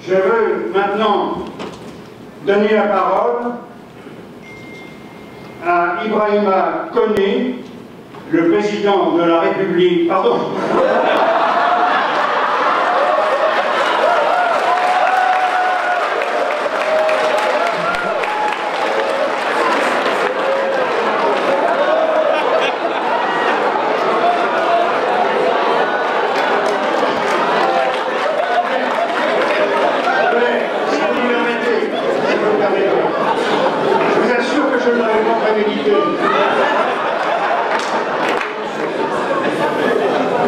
Je veux maintenant donner la parole à Ibrahima Koné, le président de la République. Pardon.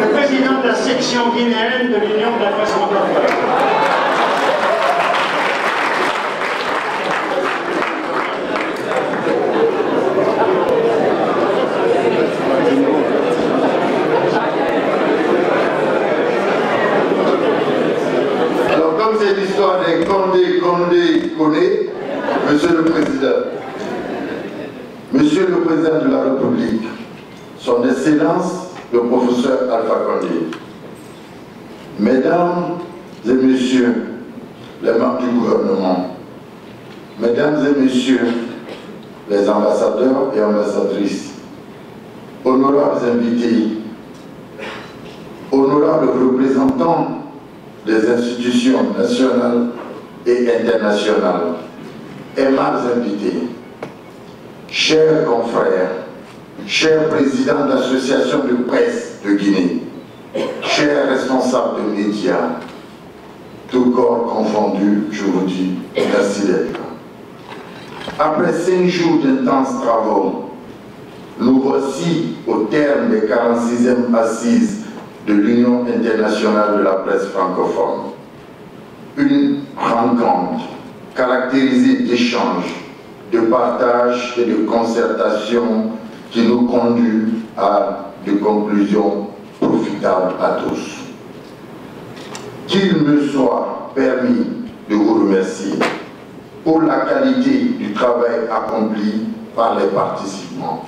Le président de la section guinéenne de l'Union de la presse francophone. Alors, comme c'est l'histoire des Condé, Monsieur le Président, Monsieur le Président de la République, Son Excellence, le professeur Alpha Condé, Mesdames et Messieurs les membres du gouvernement, Mesdames et Messieurs les ambassadeurs et ambassadrices, honorables invités, honorables représentants des institutions nationales et internationales, aimables invités, chers confrères, chers présidents d'associations de presse de Guinée, chers responsables de médias, tout corps confondu, je vous dis merci d'être là. Après 5 jours d'intenses travaux, nous voici au terme des 46e assises de l'Union internationale de la presse francophone. Une rencontre caractérisée d'échanges, de partage et de concertation qui nous conduit à des conclusions profitables à tous. Qu'il me soit permis de vous remercier pour la qualité du travail accompli par les participants.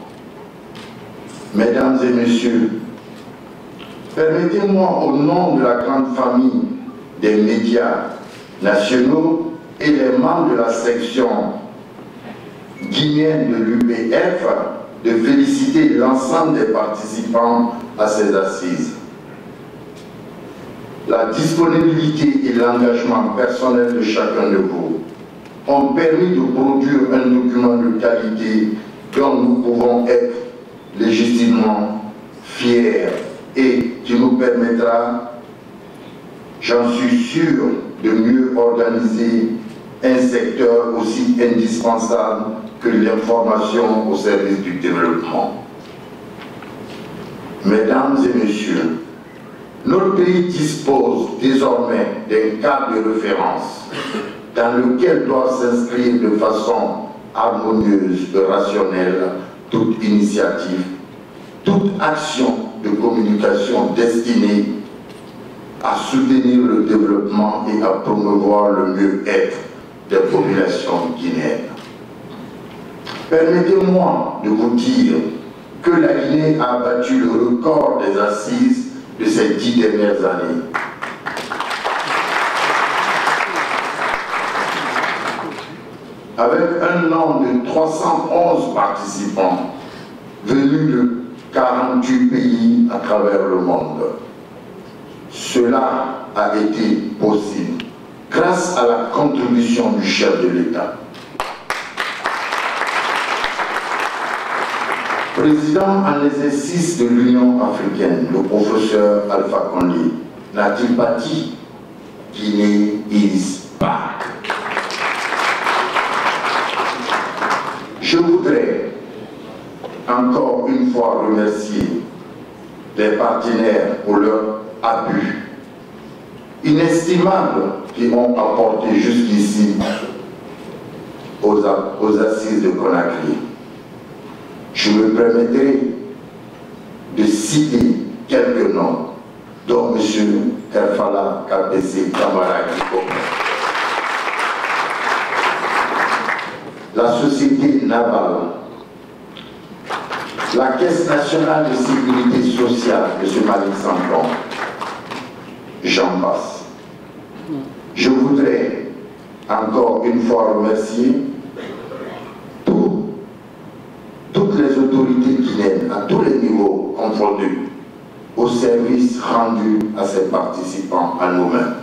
Mesdames et Messieurs, permettez-moi au nom de la grande famille des médias nationaux et les membres de la section guinéenne de l'UPF de féliciter l'ensemble des participants à ces assises. La disponibilité et l'engagement personnel de chacun de vous ont permis de produire un document de qualité dont nous pouvons être légitimement fiers et qui nous permettra, j'en suis sûr, de mieux organiser un secteur aussi indispensable que l'information au service du développement. Mesdames et Messieurs, notre pays dispose désormais d'un cadre de référence dans lequel doit s'inscrire de façon harmonieuse et rationnelle toute initiative, toute action de communication destinée à soutenir le développement et à promouvoir le mieux-être des populations guinéennes. Permettez-moi de vous dire que la Guinée a battu le record des assises de ces 10 dernières années. Avec un nombre de 311 participants venus de 48 pays à travers le monde. Cela a été possible grâce à la contribution du chef de l'État. Président en exercice de l'Union africaine, le professeur Alpha Condé n'a-t-il pas dit « Guinée is back ». Je voudrais encore une fois remercier les partenaires pour leur appui inestimable qu'ils ont apporté jusqu'ici aux assises de Conakry. Je me permettrai de citer quelques noms, dont M. Kerfala Kapese Kamara Kiko, la société navale, la Caisse nationale de sécurité sociale, M. Malik Santon, j'en passe. Je voudrais encore une fois remercier toutes les autorités guinéennes à tous les niveaux confondus au service rendu à ces participants à nous-mêmes,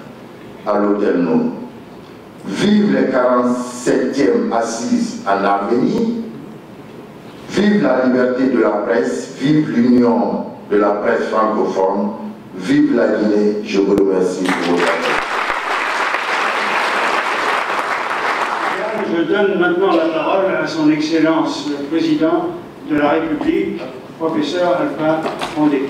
à l'Hôtel Nour. Vive les 47e assises en Arménie, vive la liberté de la presse, vive l'union de la presse francophone, vive la Guinée. Je vous remercie pour votre attention. Je donne maintenant la parole à son Excellence le Président de la République, professeur Alpha Condé.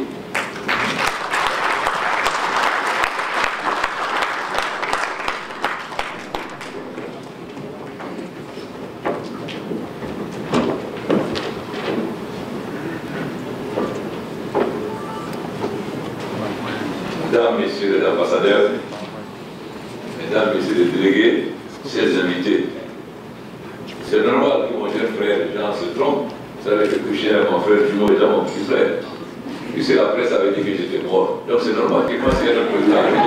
Mesdames, Messieurs les ambassadeurs, Mesdames, Messieurs les délégués, chers invités, c'est normal que mon jeune frère Jean se trompe. Vous savez que coucher avec mon frère jumeau est mon petit frère. Puisque la presse avait dit que j'étais mort. Donc c'est normal qu'il pense qu'il y a un président arrivé.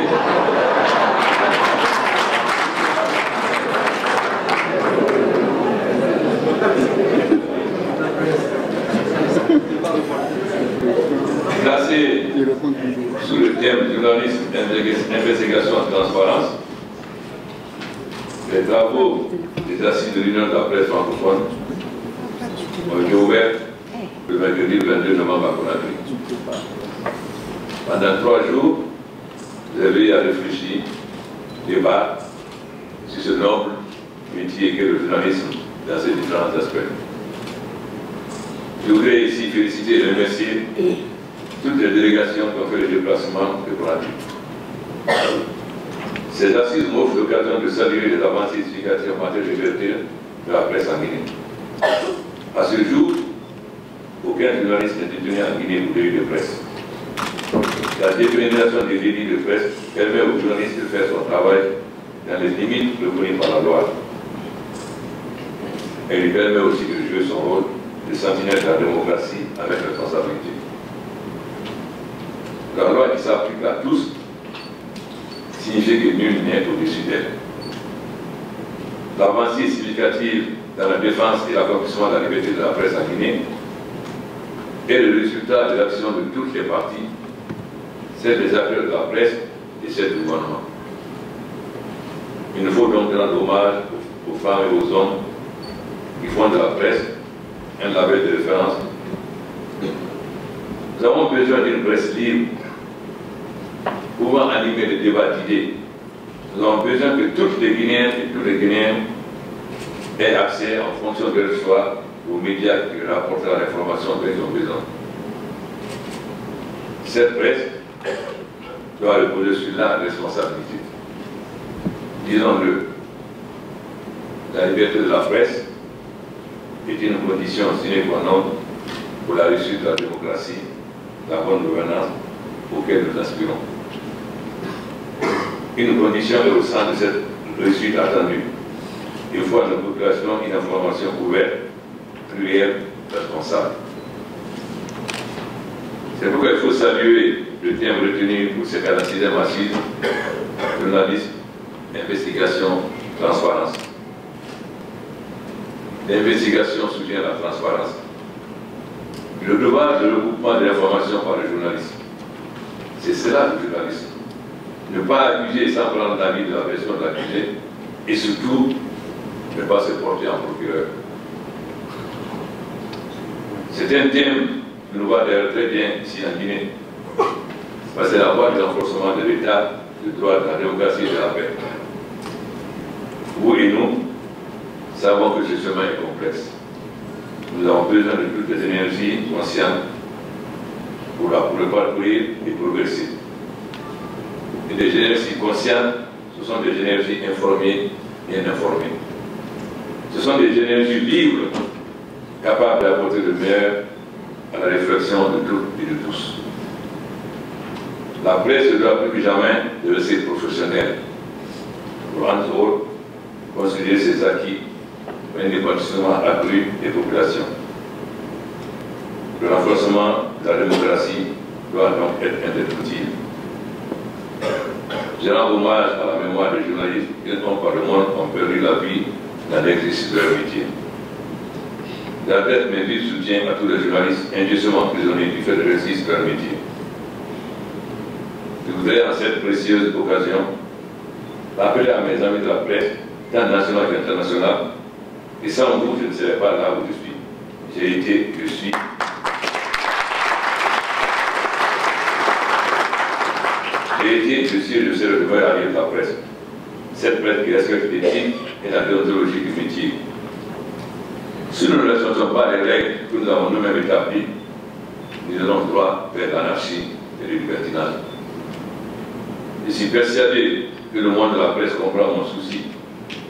Placé sous le thème journalisme, investigation et transparence, les travaux des assises de l'Union de la presse francophone ont été ouverts le mercredi 22 novembre à Conakry. Pendant 3 jours, vous avez eu à réfléchir, débattre sur ce noble métier qu'est le journalisme dans ses différents aspects. Je voudrais ici féliciter et remercier toutes les délégations qui ont fait le déplacement de Conakry. Ces assises m'offrent l'occasion de saluer les avancées significatives en matière de liberté de la presse en Guinée. À ce jour, aucun journaliste n'est détenu en Guinée pour délit de presse. La détermination des délits de presse permet aux journalistes de faire son travail dans les limites reconnues par la loi. Elle lui permet aussi de jouer son rôle de sentinelle de la démocratie avec responsabilité. La loi qui s'applique à tous signifie que nul n'est au-dessus d'elle. L'avancée significative dans la défense et l'accomplissement de la liberté de la presse en Guinée est le résultat de l'action de toutes les parties, celles des acteurs de la presse et celles du gouvernement. Il nous faut donc rendre hommage aux femmes et aux hommes qui font de la presse un label de référence. Nous avons besoin d'une presse libre, pouvant animer le débat d'idées. Nous avons besoin que toutes les Guinéennes et tous les Guinéens aient accès en fonction de leur choix aux médias qui leur apportent l'information dont ils ont besoin. Cette presse doit reposer sur la responsabilité. Disons-le, la liberté de la presse est une condition sine qua non pour la réussite de la démocratie, la bonne gouvernance auquel nous aspirons. Une condition est au sein de cette réussite attendue. Il faut à nos populations une information ouverte, plurielle, responsable. C'est pourquoi il faut saluer le thème retenu pour ces 46e assises, journalisme, investigation, transparence. L'investigation soutient la transparence. Le devoir de regroupement de l'information par le journaliste. C'est cela le journalisme. Ne pas accuser sans prendre l'avis de la version de l'accusé et surtout ne pas se porter en procureur. C'est un thème que nous voyons d'ailleurs très bien ici en Guinée. Parce que c'est la voie du renforcement de l'État, du droit de la démocratie et de la paix. Vous et nous savons que ce chemin est complexe. Nous avons besoin de toutes les énergies conscientes pour le parcourir et progresser. Et des énergies conscientes, ce sont des énergies informées et informées. Ce sont des énergies libres, capables d'apporter le meilleur à la réflexion de toutes et de tous. La presse doit plus que jamais de rester professionnelle pour, entre autres, considérer ses acquis pour un épanouissement accru des populations. Le renforcement de la démocratie doit donc être indéfectible. Je rends hommage à la mémoire des journalistes qui, par le monde, ont perdu la vie dans l'exercice de leur métier. La tête m'invite soutien à tous les journalistes injustement prisonniers du fait de l'exercice de leur métier. Je voudrais, en cette précieuse occasion, rappeler à mes amis de la presse, tant nationale qu'internationale, et sans vous, je ne serais pas là où je suis. J'ai été, je suis. J'ai été, je suis, je serai le meilleur allié de la presse. Cette presse qui respecte l'éthique et la déontologie du métier. Si nous ne respectons pas les règles que nous avons nous-mêmes établies, nous allons droit vers l'anarchie et le libertinage. Je suis persuadé que le monde de la presse comprend mon souci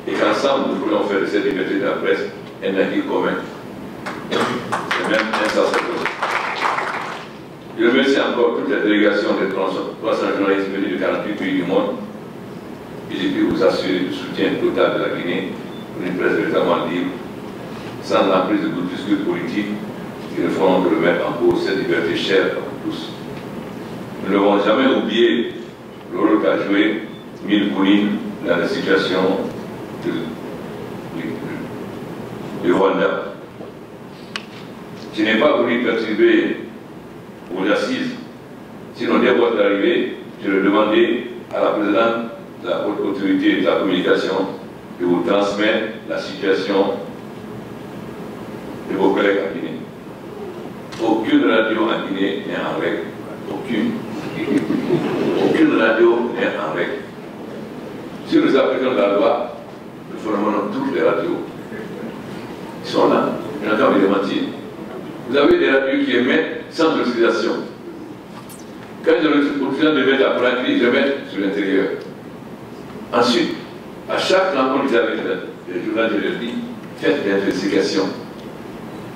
et qu'ensemble nous pourrions faire de cette liberté de la presse un acquis commun. C'est même insatisfaisant. Je remercie encore toutes les délégations des 300 journalistes venus de 48 pays du monde et je peux vous assurer du soutien total de la Guinée pour une presse véritablement libre, sans l'emprise de groupuscules politiques qui ne feront que remettre en cause cette liberté chère à vous tous. Nous ne devons jamais oublier le rôle qu'a joué Mille Kouline dans la situation du Rwanda. Je n'ai pas voulu perturber aux assises. Sinon, dès votre arrivée, je le demandais à la présidente de la haute autorité de la communication de vous transmettre la situation de vos collègues en Guinée. Aucune radio en Guinée n'est en règle. Aucune. Aucune radio n'est en règle. Si nous appliquons la loi, nous formons toutes les radios. Ils sont là. Je n'entends pas les mentir. Vous avez des radios qui émettent sans autorisation. Quand ils ont l'autorisation de mettre la plaque, ils remettent sur l'intérieur. Ensuite, à chaque rencontre qu'ils avaient les journalistes, je leur dis, faites l'investigation.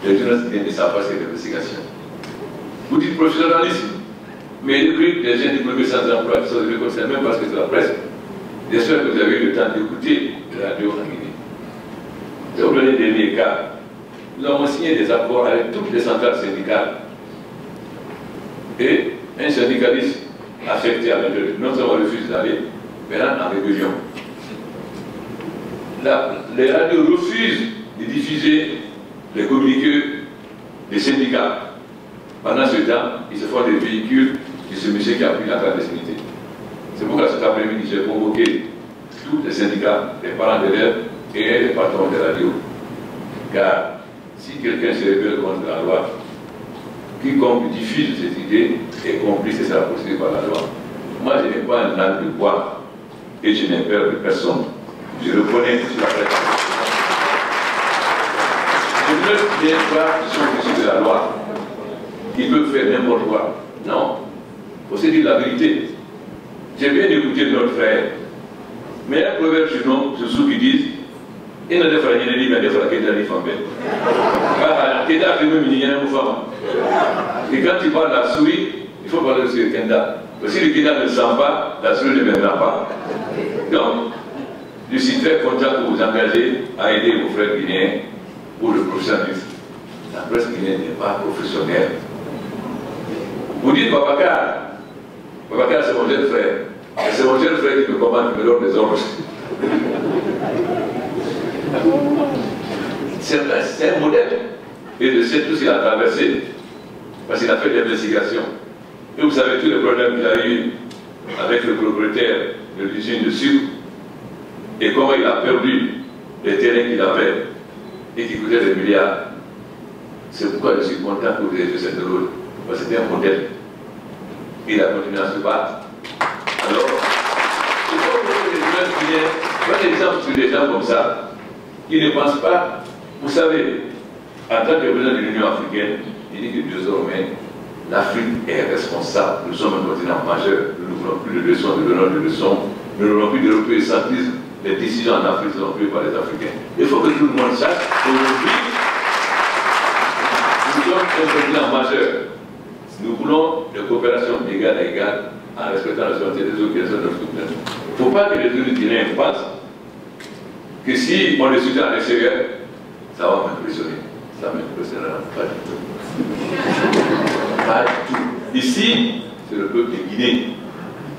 Les journalistes ne savent pas ce qu'est l'investigation. Vous dites professionnalisme, mais le cri des gens diplômés sans emploi, qui sont de l'école, c'est même parce que c'est la presse. J'espère que vous avez eu le temps d'écouter la radio en Guinée. Je vais vous donner des derniers cas. Nous avons signé des accords avec toutes les centrales syndicales. Et un syndicaliste affecté à l'intérieur, non seulement refuse d'aller, mais là, en rébellion. Les radios refusent de diffuser les communiqués des syndicats. Pendant ce temps, ils se font des véhicules de ce monsieur qui a pris la clandestinité. C'est pourquoi cet après-midi, j'ai convoqué tous les syndicats, les parents d'élèves et les patrons des radios. Car si quelqu'un se rebelle contre la loi, quiconque diffuse cette idée est complice et sera poursuivi par la loi. Moi, je n'ai pas un langue de bois et je n'ai peur de personne. Je reconnais sur la presse. Je ne viens pas qui sont au-dessus de la loi, qui peuvent faire n'importe quoi. Non. Il faut se dire la vérité. J'ai bien écouté notre frère. Mais un proverbe chez nous, c'est ceux qui disent il ne devrait rien dire, mais il devrait qu'il y ait des femmes. Et quand tu parles de la souris, il faut parler de le Kenda. Si le Kenda ne le sent pas, la souris ne viendra pas. Donc, je suis très content de vous engager à aider vos frères guinéens pour le professionnalisme. La presse guinéenne n'est pas professionnelle. Vous dites Babacar. Babacar, c'est mon jeune frère. Et c'est mon jeune frère qui me commande, qui me donne des ordres. C'est un modèle. Et je sais tout ce qu'il a traversé. Parce qu'il a fait des investigations. Et vous savez tous les problèmes qu'il a eu avec le propriétaire de l'usine de sucre. Et comment il a perdu les terrains qu'il avait et qui coûtaient des milliards. C'est pourquoi je suis content que vous ayez fait cette rôle. Parce que c'était un modèle. Il a continué à se battre. Alors, il faut que les gens qui viennent, prenez exemple sur des gens comme ça, qui ne pensent pas, vous savez, en tant que président de l'Union africaine, il dit que désormais, l'Afrique est responsable. Nous sommes un continent majeur. Nous n'ouvrons plus de leçons, nous donnons des leçons. Nous n'aurons plus d'européisme. Les décisions en Afrique sont prises par les Africains. Il faut que tout le monde sache qu'aujourd'hui, nous sommes un continent majeur. Nous voulons de coopération d'égal à égal en respectant la souveraineté des autres qui sont notre continent. Il ne faut pas que les autres Guinéens pensent que si on les soutient à l'extérieur, ça va m'impressionner. Ça m'impressionnera pas du tout. Pas du tout. Ici, c'est le peuple de Guinée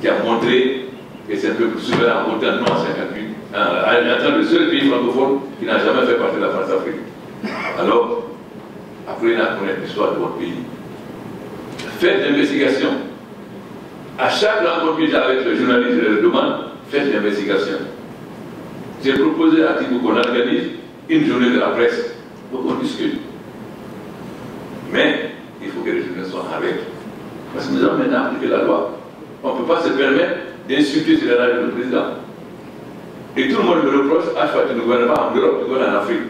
qui a montré et c'est un peuple souverain autant de en 58, en étant le seul pays francophone qui n'a jamais fait partie de la France-Afrique. Alors, apprenez à connaître l'histoire de votre pays. Faites l'investigation. À chaque rencontre que j'ai avec le journaliste, je leur demande, faites l'investigation. J'ai proposé à Thibaut qu'on organise une journée de la presse pour qu'on discute. Mais il faut que les journalistes soient en règle. Parce que nous avons maintenant appliqué la loi. On ne peut pas se permettre d'insulter sur la radio le président. Et tout le monde me reproche, à chaque fois que nous ne gouvernons pas en Europe, nous gouvernons en Afrique.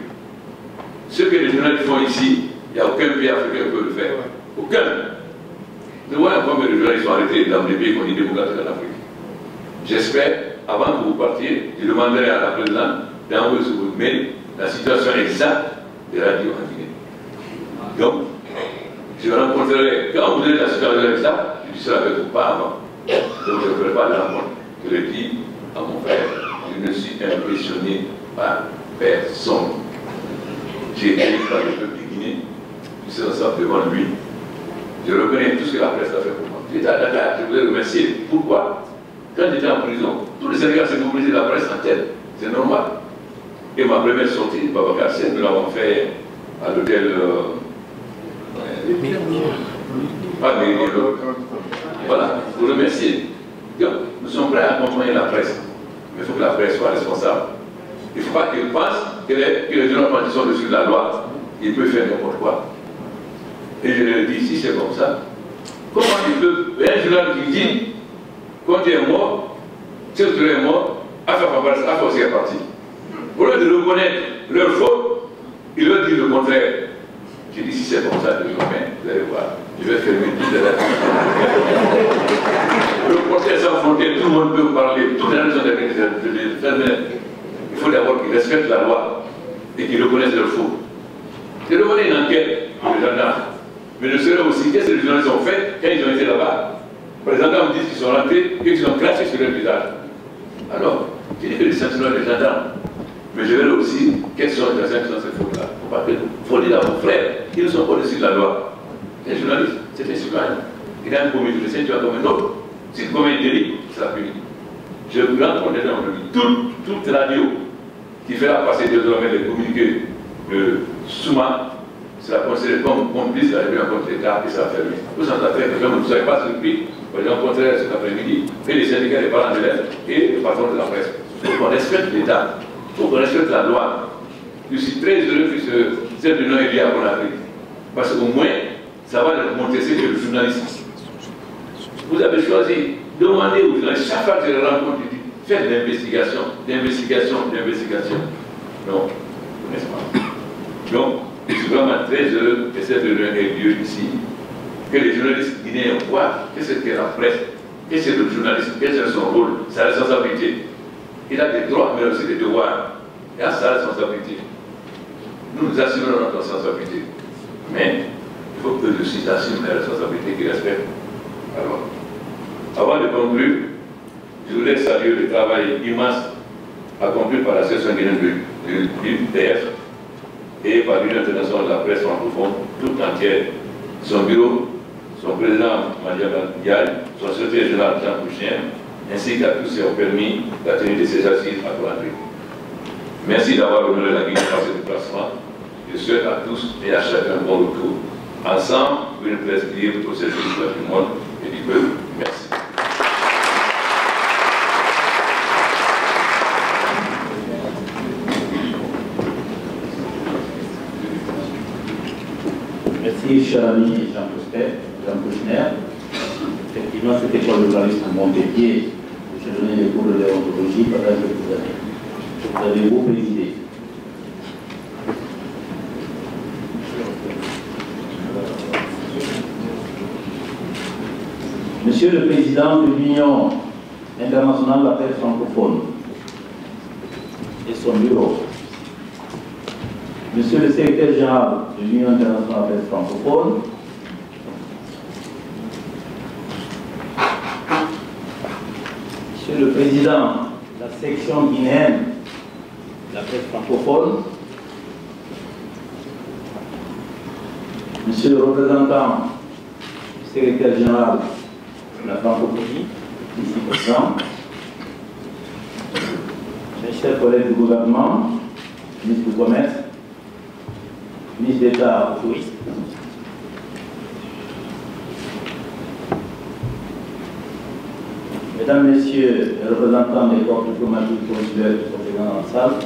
Ce que les journalistes font ici, il n'y a aucun pays africain qui peut le faire. Aucun. Nous voyons combien de journalistes sont arrêtés dans des pays qu'on dit démocratiques en Afrique. J'espère, avant que vous partiez, je demanderai à la présidente d'envoyer sur votre mail la situation exacte des radios en Guinée. Donc, je rencontrerai, quand vous avez la situation exacte, je dis cela avec vous, pas avant. Donc, je ne ferai pas de rencontre. Je le dis à mon frère, je ne suis impressionné par personne. J'ai été par le peuple de Guinée, je suis ensemble devant lui. Je reconnais tout ce que la presse a fait pour moi. J'étais à Dakar, je voulais remercier. Pourquoi? Quand j'étais en prison, tous les Sénégalais s'est mobilisé la presse en tête. C'est normal. Et ma première sortie, Babacar Sène, nous l'avons fait à l'hôtel. Voilà, pour remercier. Donc, nous sommes prêts à accompagner la presse. Mais il faut que la presse soit responsable. Il ne faut pas qu'elle pense que les journalistes qui sont dessus de la loi, ils peuvent faire n'importe quoi. Et je leur dis, si c'est comme ça, comment ils peuvent. Un journaliste qui dit, quand tu es mort, si tu es mort, Affaire aussi est parti. Au lieu de reconnaître leur faute, ils leur disent le contraire. J'ai dit, si c'est comme ça, vous allez voir, je vais fermer toutes les lettres. Le procès sans frontières, tout le monde peut parler, toutes les lettres sont fermées. Il faut d'abord qu'ils respectent la loi et qu'ils reconnaissent leur faute. C'est demander une enquête pour les gendarmes. Mais je serais aussi, qu'est-ce que les journalistes ont fait quand ils ont été là-bas? Les gendarmes disent qu'ils sont rentrés et qu'ils ont craché sur leur visage. Alors, je dis que les sanctions des gendarmes. Mais je verrai aussi quelles sont les sanctions de ces fautes-là. Il faut dire à vos frères qu'ils ne sont pas au-dessus de la loi. Les journalistes, c'est des citoyens. Il a un commis de tu as comme un autre. S'il commet un délit, ça punit. Je rencontre des gens aujourd'hui. Toute radio qui fera passer désormais les communiqués de Souma, c'est la considérée comme complice de la réunion contre l'État et ça a fermé. Tout ça a fait que vous ne soyez pas surpris. J'ai rencontré cet après-midi et les syndicats, les parents d'élèves et le patron de la presse. Il faut qu'on respecte l'État. Il faut qu'on respecte la loi. Je suis très heureux que cette réunion ait lieu à Conakry. Parce qu'au moins, ça va leur montrer ce que le journaliste. Vous avez choisi, demandez aux journalistes, chaque fois que je les rencontre, je dis, faites d'investigation. Non, n'est-ce pas? Donc, je suis vraiment très heureux que cette réunion ait lieu ici. Que les journalistes guinéens voient qu'est-ce que la presse, qu'est-ce que le journaliste, quel est son rôle, sa responsabilité. Il a des droits, mais aussi des devoirs. Il a sa responsabilité. Nous nous assumons notre responsabilité. Mais il faut que le site assume la responsabilité qu'il respecte. Alors, avant de conclure, je voudrais saluer le travail immense accompli par la section guinéenne du UPF et par l'Union internationale de la presse francophone toute entière. Son bureau, son président Madiaba Diagne, son secrétaire général Jean Pouchien, ainsi qu'à tous qui ont permis la tenue de ces assises à Conakry. Merci d'avoir honoré la Guinée par ce déplacement. Je souhaite à tous et à chacun un bon retour. Ensemble, une presse libre au service du monde et du peuple. Merci. Merci, cher ami Jean Kouchner. Effectivement, cette école de journalisme à Montpellier, j'ai donné les cours de déontologie pendant quelques années. Vous avez beau présidé. Monsieur le Président de l'Union internationale de la presse francophone et son bureau, Monsieur le Secrétaire général de l'Union internationale de la presse francophone, Monsieur le Président de la section guinéenne de la presse francophone, Monsieur le représentant du Secrétaire général de la francophonie, ici présent, mes chers collègues du gouvernement, ministre du Commerce, ministre d'État au tourisme, Mesdames, Messieurs les représentants des corps diplomatiques consulaires qui sont présents dans la salle,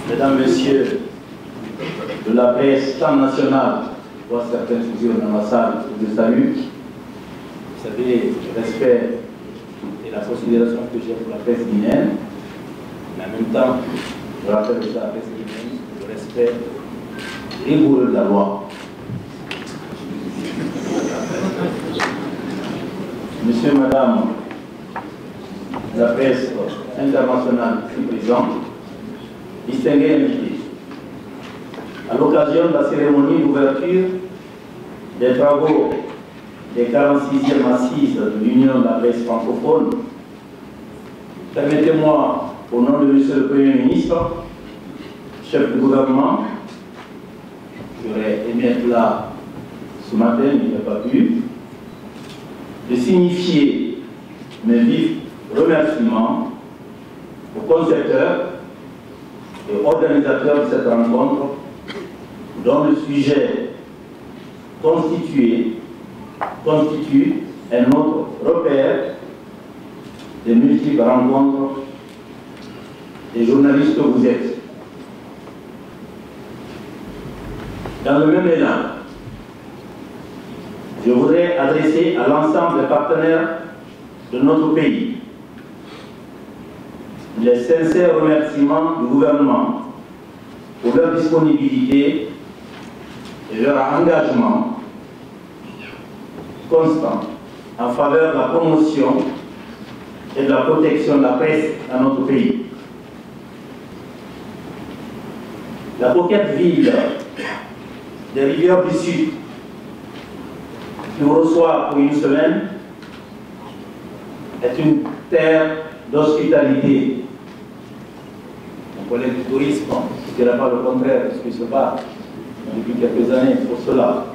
Mesdames, Messieurs de la presse tant nationale, je vois certains figures dans la salle, je vous salue. Vous savez, le respect et la considération que j'ai pour la presse guinéenne, mais en même temps, je rappelle aussi à la presse guinéenne le respect rigoureux de la loi. Monsieur, Madame, la presse internationale ici présente, distingués invités, à l'occasion de la cérémonie d'ouverture des travaux des 46e assises de l'Union de la presse francophone, permettez-moi, au nom de Monsieur le Premier ministre, chef du gouvernement, j'aurais aimé être là ce matin, mais il n'y a pas pu, de signifier mes vifs remerciements aux concepteurs et organisateurs de cette rencontre, dont le sujet constitue un autre repère des multiples rencontres des journalistes que vous êtes. Dans le même élan, je voudrais adresser à l'ensemble des partenaires de notre pays les sincères remerciements du gouvernement pour leur disponibilité et leur engagement constant en faveur de la promotion et de la protection de la presse dans notre pays. La coquette ville des Rivières du Sud, qui vous reçoit pour une semaine, est une terre d'hospitalité. Mon collègue du tourisme ne dira pas le contraire de ce qui se passe depuis quelques années pour cela.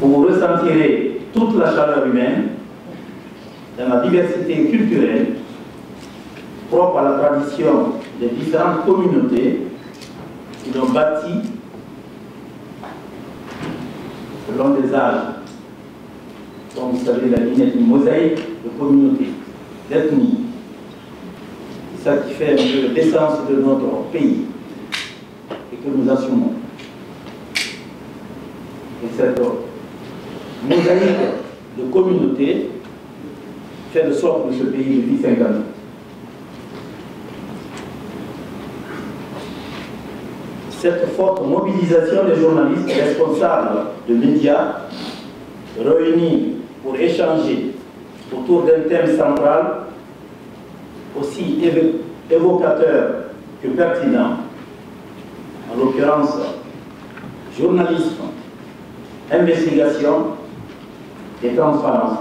Vous ressentirez toute la chaleur humaine dans la diversité culturelle propre à la tradition des différentes communautés qui l'ont bâti selon des âges. Comme vous savez, la Guinée est une mosaïque de communautés, d'ethnies. C'est ça qui fait un peu l'essence de notre pays et que nous assumons. Et cette mosaïque de communautés fait de sorte que ce pays depuis 50 ans. Cette forte mobilisation des journalistes responsables de médias réunis pour échanger autour d'un thème central aussi évocateur que pertinent, en l'occurrence journalisme, investigation et transparence.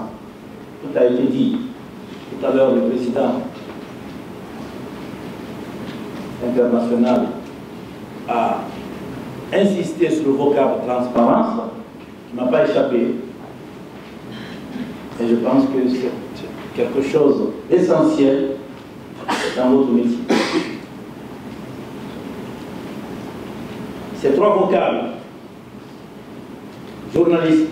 Tout a été dit tout à l'heure, le président international a insisté sur le vocable transparence, qui ne m'a pas échappé. Et je pense que c'est quelque chose d'essentiel dans votre métier. Ces trois vocables, journalisme,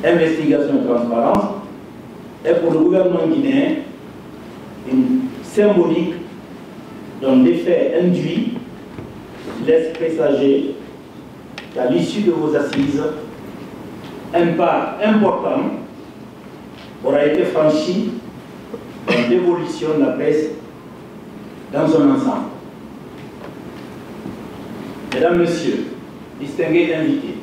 investigation et transparence, est pour le gouvernement guinéen une symbolique dont l'effet induit laisse présager qu'à l'issue de vos assises, un pas important aura été franchi dans l'évolution de la presse dans son ensemble. Mesdames, Messieurs, distingués invités,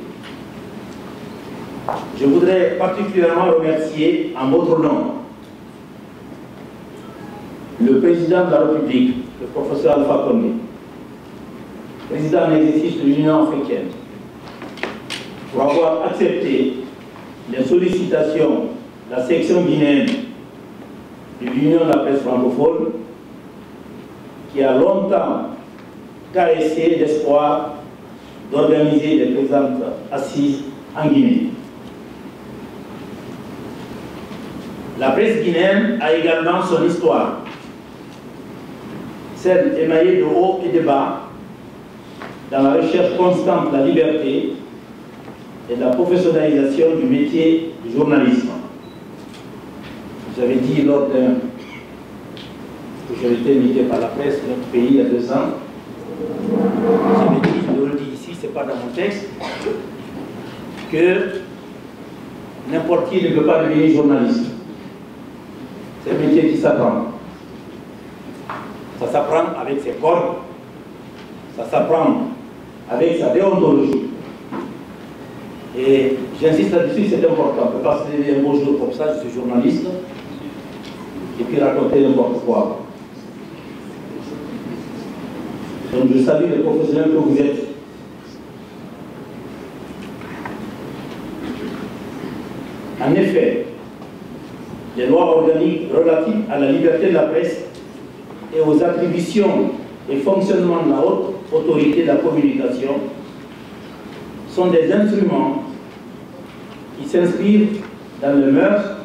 je voudrais particulièrement remercier en votre nom le président de la République, le professeur Alpha Condé, président en exercice de l'Union africaine, pour avoir accepté les sollicitations de la section guinéenne de l'Union de la presse francophone, qui a longtemps caressé l'espoir d'organiser les présentes assises en Guinée. La presse guinéenne a également son histoire, celle émaillée de hauts et de bas, dans la recherche constante de la liberté et de la professionnalisation du métier du journalisme. J'avais dit lors que j'avais été invité par la presse de notre pays il y a 2 ans, j'avais dit, je le dis ici, ce n'est pas dans mon texte, que n'importe qui ne peut pas devenir journaliste. C'est un métier qui s'apprend. Ça s'apprend avec ses cordes, ça s'apprend avec sa déontologie. Et j'insiste là-dessus, c'est important. On ne peut pas se lever un beau jour comme ça, je suis journaliste, et puis raconter n'importe quoi. Donc je salue les professionnels que vous êtes. En effet, les lois organiques relatives à la liberté de la presse et aux attributions et fonctionnement de la haute autorité de la communication sont des instruments qui s'inscrivent dans le mœurs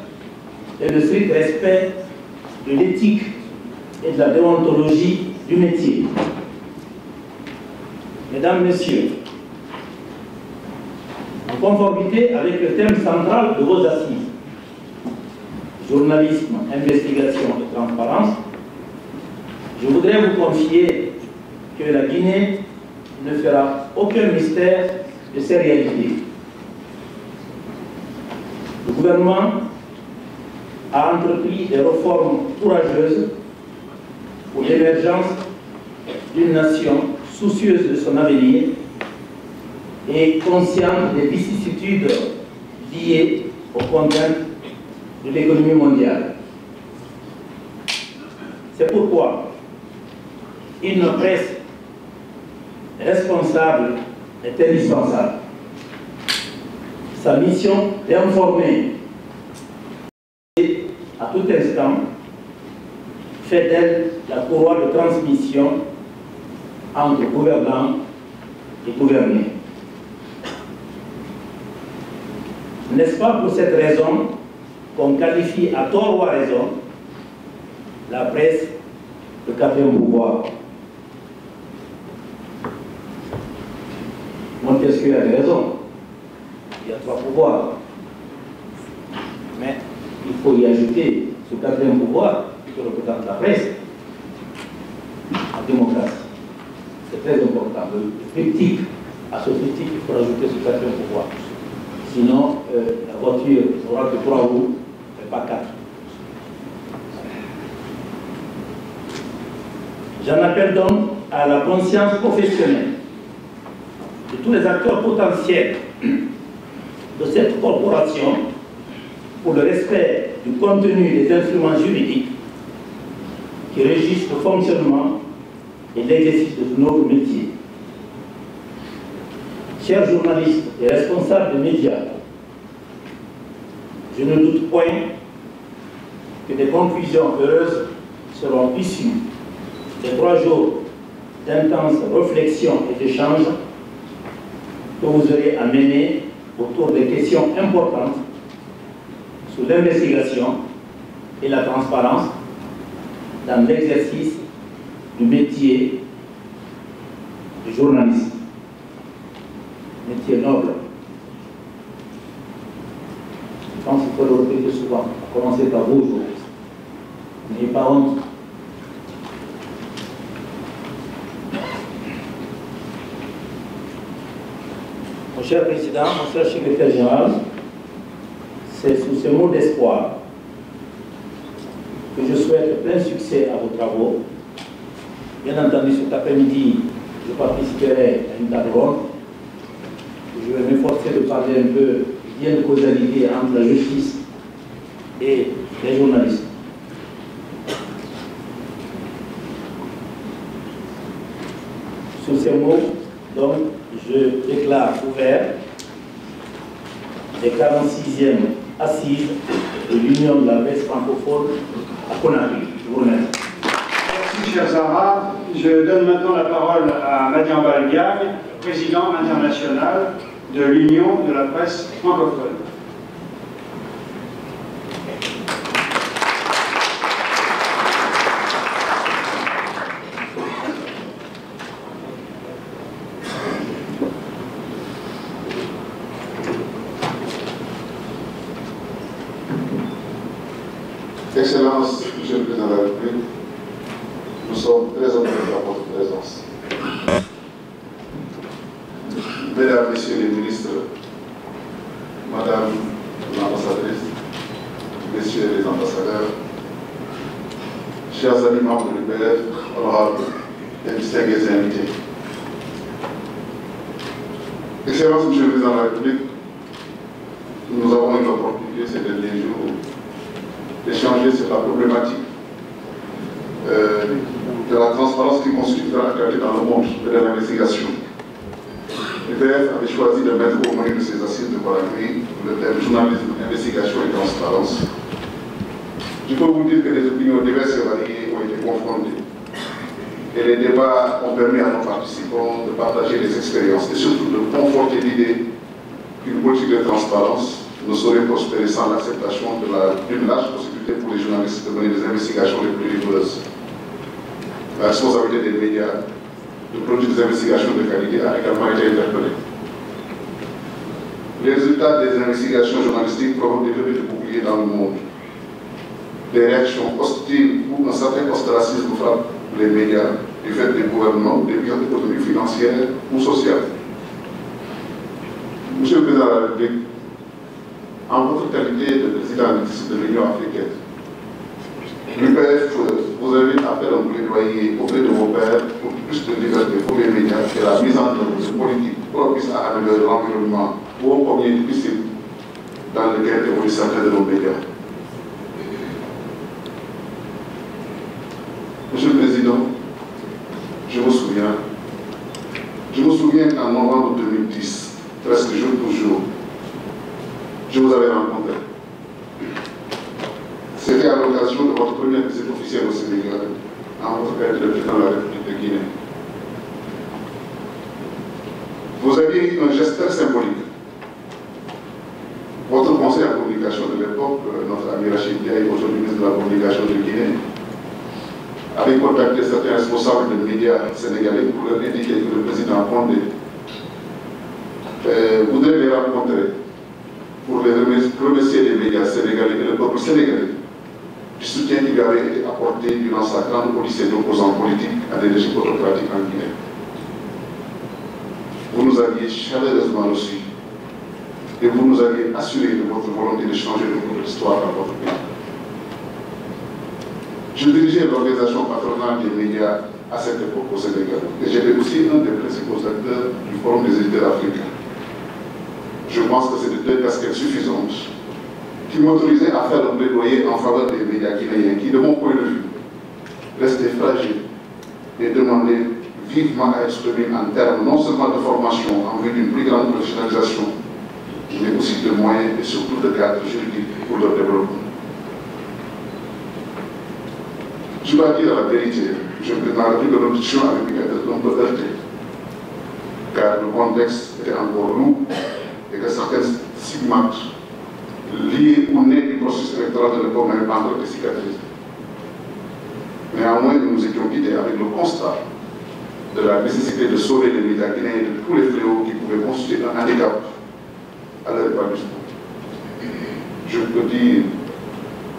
et le strict respect de l'éthique et de la déontologie du métier. Mesdames, Messieurs, en conformité avec le thème central de vos assises, journalisme, investigation et transparence, je voudrais vous confier que la Guinée ne fera aucun mystère de ces réalités. Le gouvernement a entrepris des réformes courageuses pour l'émergence d'une nation soucieuse de son avenir et consciente des vicissitudes liées aux contraintes de l'économie mondiale. C'est pourquoi une presse responsable est indispensable. Sa mission d'informer à tout instant fait d'elle la courroie de transmission entre gouvernants et gouvernés. N'est-ce pas pour cette raison qu'on qualifie à tort ou à raison la presse de quatrième pouvoir? Montesquieu avait raison. Il y a 3 pouvoirs. Mais il faut y ajouter ce quatrième pouvoir que représente la presse, la démocratie. C'est très important. Le triptyque, à ce triptyque, il faut rajouter ce quatrième pouvoir. Sinon, la voiture n'aura que 3 roues, mais pas 4. J'en appelle donc à la conscience professionnelle de tous les acteurs potentiels de cette corporation pour le respect du contenu des instruments juridiques qui régissent le fonctionnement et l'exercice de notre métier. Chers journalistes et responsables de médias, je ne doute point que des conclusions heureuses seront issues des 3 jours d'intenses réflexions et d'échanges que vous aurez à mener autour des questions importantes sur l'investigation et la transparence dans l'exercice du métier de journaliste. Métier noble. Je pense qu'il faut le répéter souvent, à commencer par vous aujourd'hui. N'ayez pas honte. Mon cher Président, mon cher Secrétaire Général, c'est sous ce mot d'espoir que je souhaite plein succès à vos travaux. Bien entendu, cet après-midi, je participerai à une table ronde. Je vais m'efforcer de parler un peu du lien de causalité entre la justice et les journalistes. Sous ces mots, donc, je déclare ouvert les 46e assises de l'Union de la presse francophone à Conakry. Je vous remercie. Merci, cher Zahra. Je donne maintenant la parole à Madiambal Diagne, président international de l'Union de la presse francophone. Excellence, Monsieur le Président de la République, nous sommes très honorés de votre présence. Mesdames, Messieurs les ministres, Madame l'ambassadrice, Messieurs les ambassadeurs, chers amis membres de l'UPF, honorables et distingués invités. Excellence, Monsieur le Président de la République, nous avons eu l'opportunité ces derniers jours d'échanger sur la problématique de la transparence qui constitue la qualité dans le monde de l'investigation. L'UPF avait choisi de mettre au menu de ses assises de Conakry le thème journalisme, investigation et transparence. Je peux vous dire que des opinions diverses et variées ont été confrontées. Et les débats ont permis à nos participants de partager des expériences et surtout de conforter l'idée qu'une politique de transparence ne saurait prospérer sans l'acceptation d'une large possibilité pour les journalistes de mener des investigations les plus rigoureuses. La responsabilité des médias de produire des investigations de qualité a également été interpellée. Les résultats des investigations journalistiques provoquent des levées de boucliers dans le monde. Des réactions hostiles ou un certain ostracisme frappe les médias du fait des gouvernements, des biens économiques, financières ou sociales. Monsieur le Président de la République, en votre qualité de président de l'Union africaine, l'UPF vous invite à faire un plaidoyer auprès de vos pairs pour plus de liberté pour les médias et la mise en œuvre de politiques propices à améliorer l'environnement ô combien difficile dans lequel évoluent certains de nos médias. Monsieur le Président, je me souviens qu'en novembre 2010, presque jour pour jour, je vous avais rencontré. C'était à l'occasion de votre première visite officielle au Sénégal, en votre qualité de président de la République de Guinée. Vous aviez eu un geste très symbolique. Votre conseil en communication de l'époque, notre ami Rachid Diaye, aujourd'hui ministre de la Communication de Guinée, avait contacté certains responsables de médias sénégalais pour leur indiquer que le président Condé voudrait les rencontrer pour les remercier des médias sénégalais et le peuple sénégalais du soutien qui lui avait été apporté durant sa grande odyssée d'opposants politiques à des régimes autocratiques en Guinée. Vous nous aviez chaleureusement reçus et vous nous aviez assuré de votre volonté de changer le cours de l'histoire dans votre pays. Je dirigeais l'organisation patronale des médias à cette époque au Sénégal et j'étais aussi un des principaux acteurs du Forum des éditeurs africains. Je pense que c'était deux casquettes suffisantes qui m'autorisaient à faire un plaidoyer en faveur des médias guinéens qui, de mon point de vue, restaient fragiles et demandaient vivement à être soutenus en termes non seulement de formation en vue d'une plus grande professionnalisation, mais aussi de moyens et surtout de cadres juridiques pour leur développement. Je dois dire la vérité, je me demande que l'audition avait pu être un peu heurtée, car le contexte était encore lourd et que certains stigmates liés ou nés du processus électoral de l'époque n'avaient pas encore été cicatrisés. Néanmoins, nous nous étions guidés avec le constat de la nécessité de sauver les médias guinéens de tous les fléaux qui pouvaient constituer un handicap à leur épanouissement. Je peux dire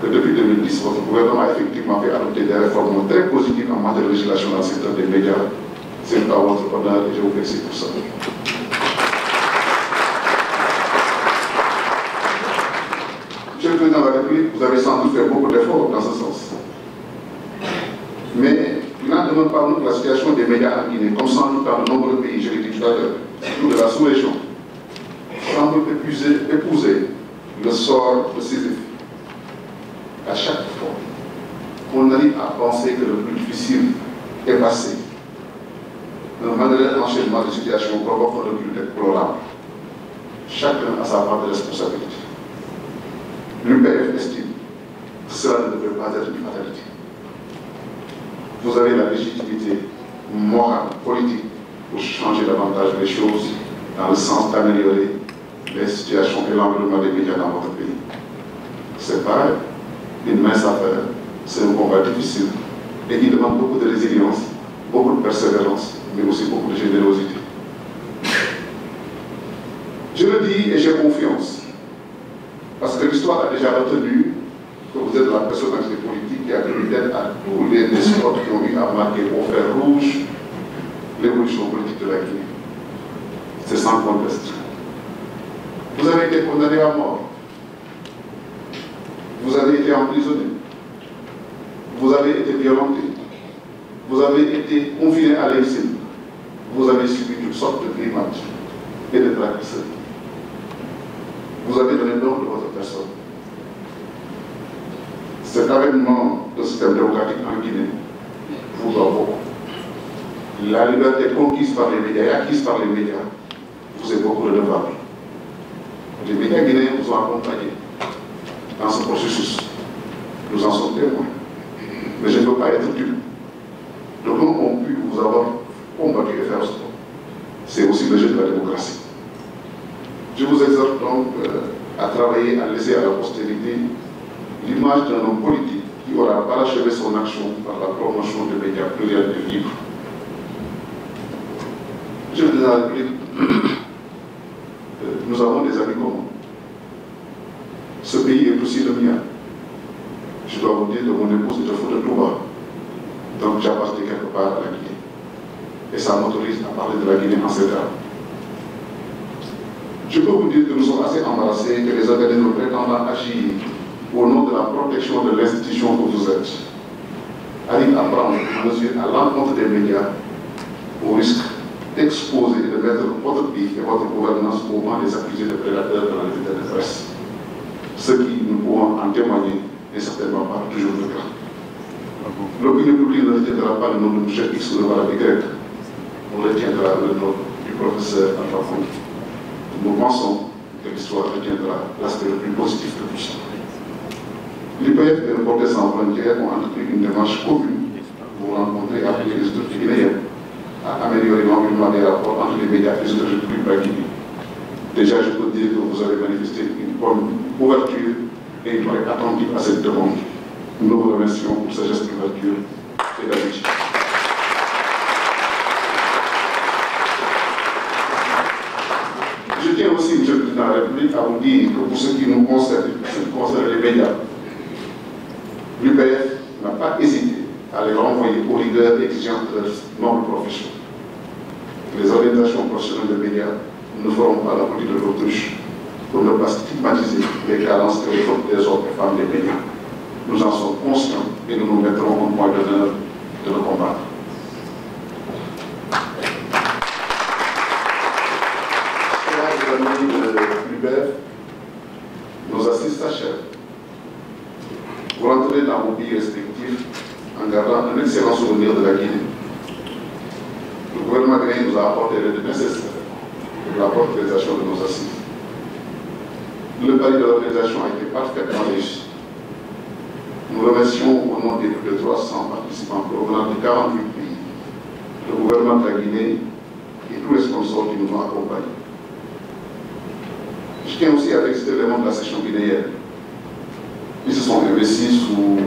que depuis 2010, votre gouvernement a effectivement fait adopter des réformes très positives en matière de législation dans le secteur des médias. C'est à votre honneur et je vous remercie pour ça. Monsieur le Président de la République, vous avez sans doute fait beaucoup d'efforts dans ce sens. Mais il n'en demeure pas que la situation des médias en Guinée, comme sans doute dans de nombreux pays, je l'ai dit tout à l'heure, surtout de la sous-région, semble épouser le sort de Sisyphe. À chaque fois qu'on arrive à penser que le plus difficile est passé, un malheureux enchaînement de situations provoque un recul déplorable. Chacun a sa part de responsabilité. L'UPF estime que cela ne devrait pas être une fatalité. Vous avez la légitimité morale, politique, pour changer davantage les choses dans le sens d'améliorer les situations et l'environnement des médias dans votre pays. C'est pareil, une mince affaire, c'est un combat difficile et qui demande beaucoup de résilience, beaucoup de persévérance, mais aussi beaucoup de générosité. Je le dis et j'ai confiance, parce que l'histoire a déjà retenu que vous vous êtes la personnalité politique qui a donné tête à tous les despotes qui ont eu à marquer au fer rouge l'évolution politique de la Guinée. C'est sans conteste. Vous avez été condamné à mort. Vous avez été emprisonné. Vous avez été violenté. Vous avez été confiné à l'exil. Vous avez subi toutes sortes de grimaces et de tracasseries. Vous avez donné don de votre personne. Cet avènement de système démocratique en Guinée vous doit beaucoup. La liberté conquise par les médias et acquise par les médias vous est beaucoup redevable. Les médias guinéens vous ont accompagné dans ce processus. Nous en sommes témoins. Mais je ne veux pas être dupe. De comment ont pu vous avoir combattu et faire ce temps. C'est aussi le jeu de la démocratie. Je vous exhorte donc à travailler, à laisser à la postérité l'image d'un homme politique qui aura parachevé son action par la promotion de médias pluriels et libres. Je vous ai nous avons des amis communs. Ce pays est aussi le mien. Je dois vous dire que mon épouse est de Fouta Touba. Donc j'appartiens quelque part à la Guinée. Et ça m'autorise à parler de la Guinée en ces termes. Je peux vous dire que nous sommes assez embarrassés que les organismes prétendant agir au nom de la protection de l'institution que vous êtes arrivent à prendre une mesure à l'encontre des médias au risque d'exposer et de mettre votre pays et votre gouvernance au moment des accusés de prédateurs de la liberté de presse. Ce qui, nous pouvons en témoigner, n'est certainement pas toujours le cas. L'opinion publique ne retiendra pas le nom de M. X ou de Mme Y. On retiendra le nom du professeur Alpha Condé. Nous pensons que l'histoire retiendra l'aspect le plus positif de tout ça. L'IPF et le Porté sans frontières ont entrepris une démarche commune pour rencontrer et appuyer les autorités guinéennes à améliorer l'environnement des rapports entre les médias et les autorités publiques de la Guinée. Déjà, je peux dire que vous avez manifesté une bonne ouverture et une oreille attentive à cette demande. Nous vous remercions pour ce geste d'ouverture et d'amitié. Je tiens aussi, M. le Président de la République, à vous dire que pour ce qui nous concerne, les médias, l'UPF n'a pas hésité à les renvoyer aux rigueurs exigeantes de leur noble profession. Les organisations professionnelles de médias ne feront pas la politique de l'autruche pour ne pas stigmatiser les carences et les fautes des hommes et femmes des médias. Nous en sommes conscients et nous nous mettrons au point d'honneur de le combattre. Chers amis de l'UPF, nos assises s'achèvent. Vous rentrez dans vos pays respectifs en gardant un excellent souvenir de la Guinée. Le gouvernement guinéen nous a apporté l'aide nécessaire pour la organisation de nos assises. Le pari de l'organisation a été parfaitement réussi. Nous remercions au nom des plus de 300 participants provenant de 48 pays, le gouvernement de la Guinée et tous les sponsors qui nous ont accompagnés. Je tiens aussi à féliciter les membres de la section guinéenne. Ils se sont investis sous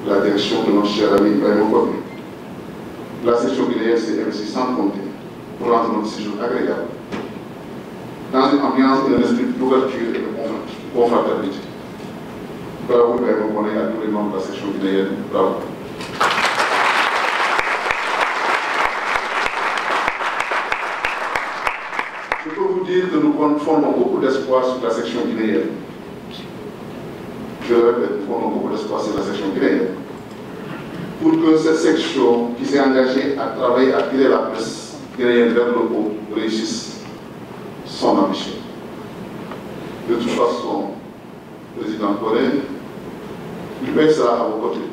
la direction de notre cher ami Ibrahim Okobi. La section guinéenne s'est investie sans compter pour rendre notre séjour agréable, dans une ambiance et un esprit d'ouverture et de confraternité. Bravo Ibrahim Okobi à tous les membres de la section guinéenne. Bravo. Je peux vous dire que nous fondons beaucoup d'espoir sur la section guinéenne. Je le répète, nous fondons beaucoup d'espoir sur la section guinéenne. Pour que cette section qui s'est engagée à travailler à tirer la presse guinéenne vers le haut réussisse son ambition. De toute façon, Président Corée, l'UPF sera à vos côtés.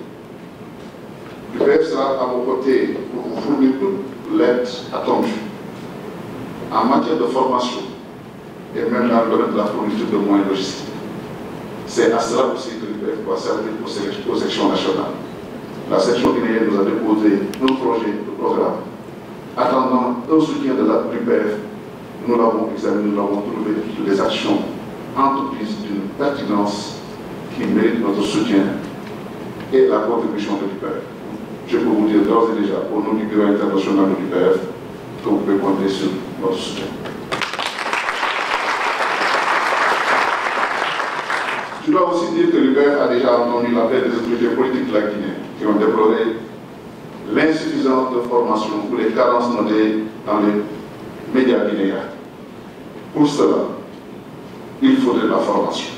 L'UPF sera à vos côtés pour vous fournir toute l'aide attendue en matière de formation et même dans le domaine de la fourniture de moyens logistiques. C'est à cela aussi que l'UPF doit servir aux sections nationales. La section guinéenne nous a déposé nos projets de programme. Attendant un soutien de l'UPF, nous l'avons examiné, nous l'avons trouvé des actions entreprises d'une pertinence qui mérite notre soutien et la contribution de l'UPF. Je peux vous dire d'ores et déjà, au nom du bureau international de l'UPF, que vous pouvez compter sur notre soutien. Je dois aussi dire que l'UPF a déjà entendu l'appel des autorités politiques de la Guinée qui ont déploré l'insuffisance de formation ou les carences notées dans les médias guinéens. Pour cela, il faudrait de la formation.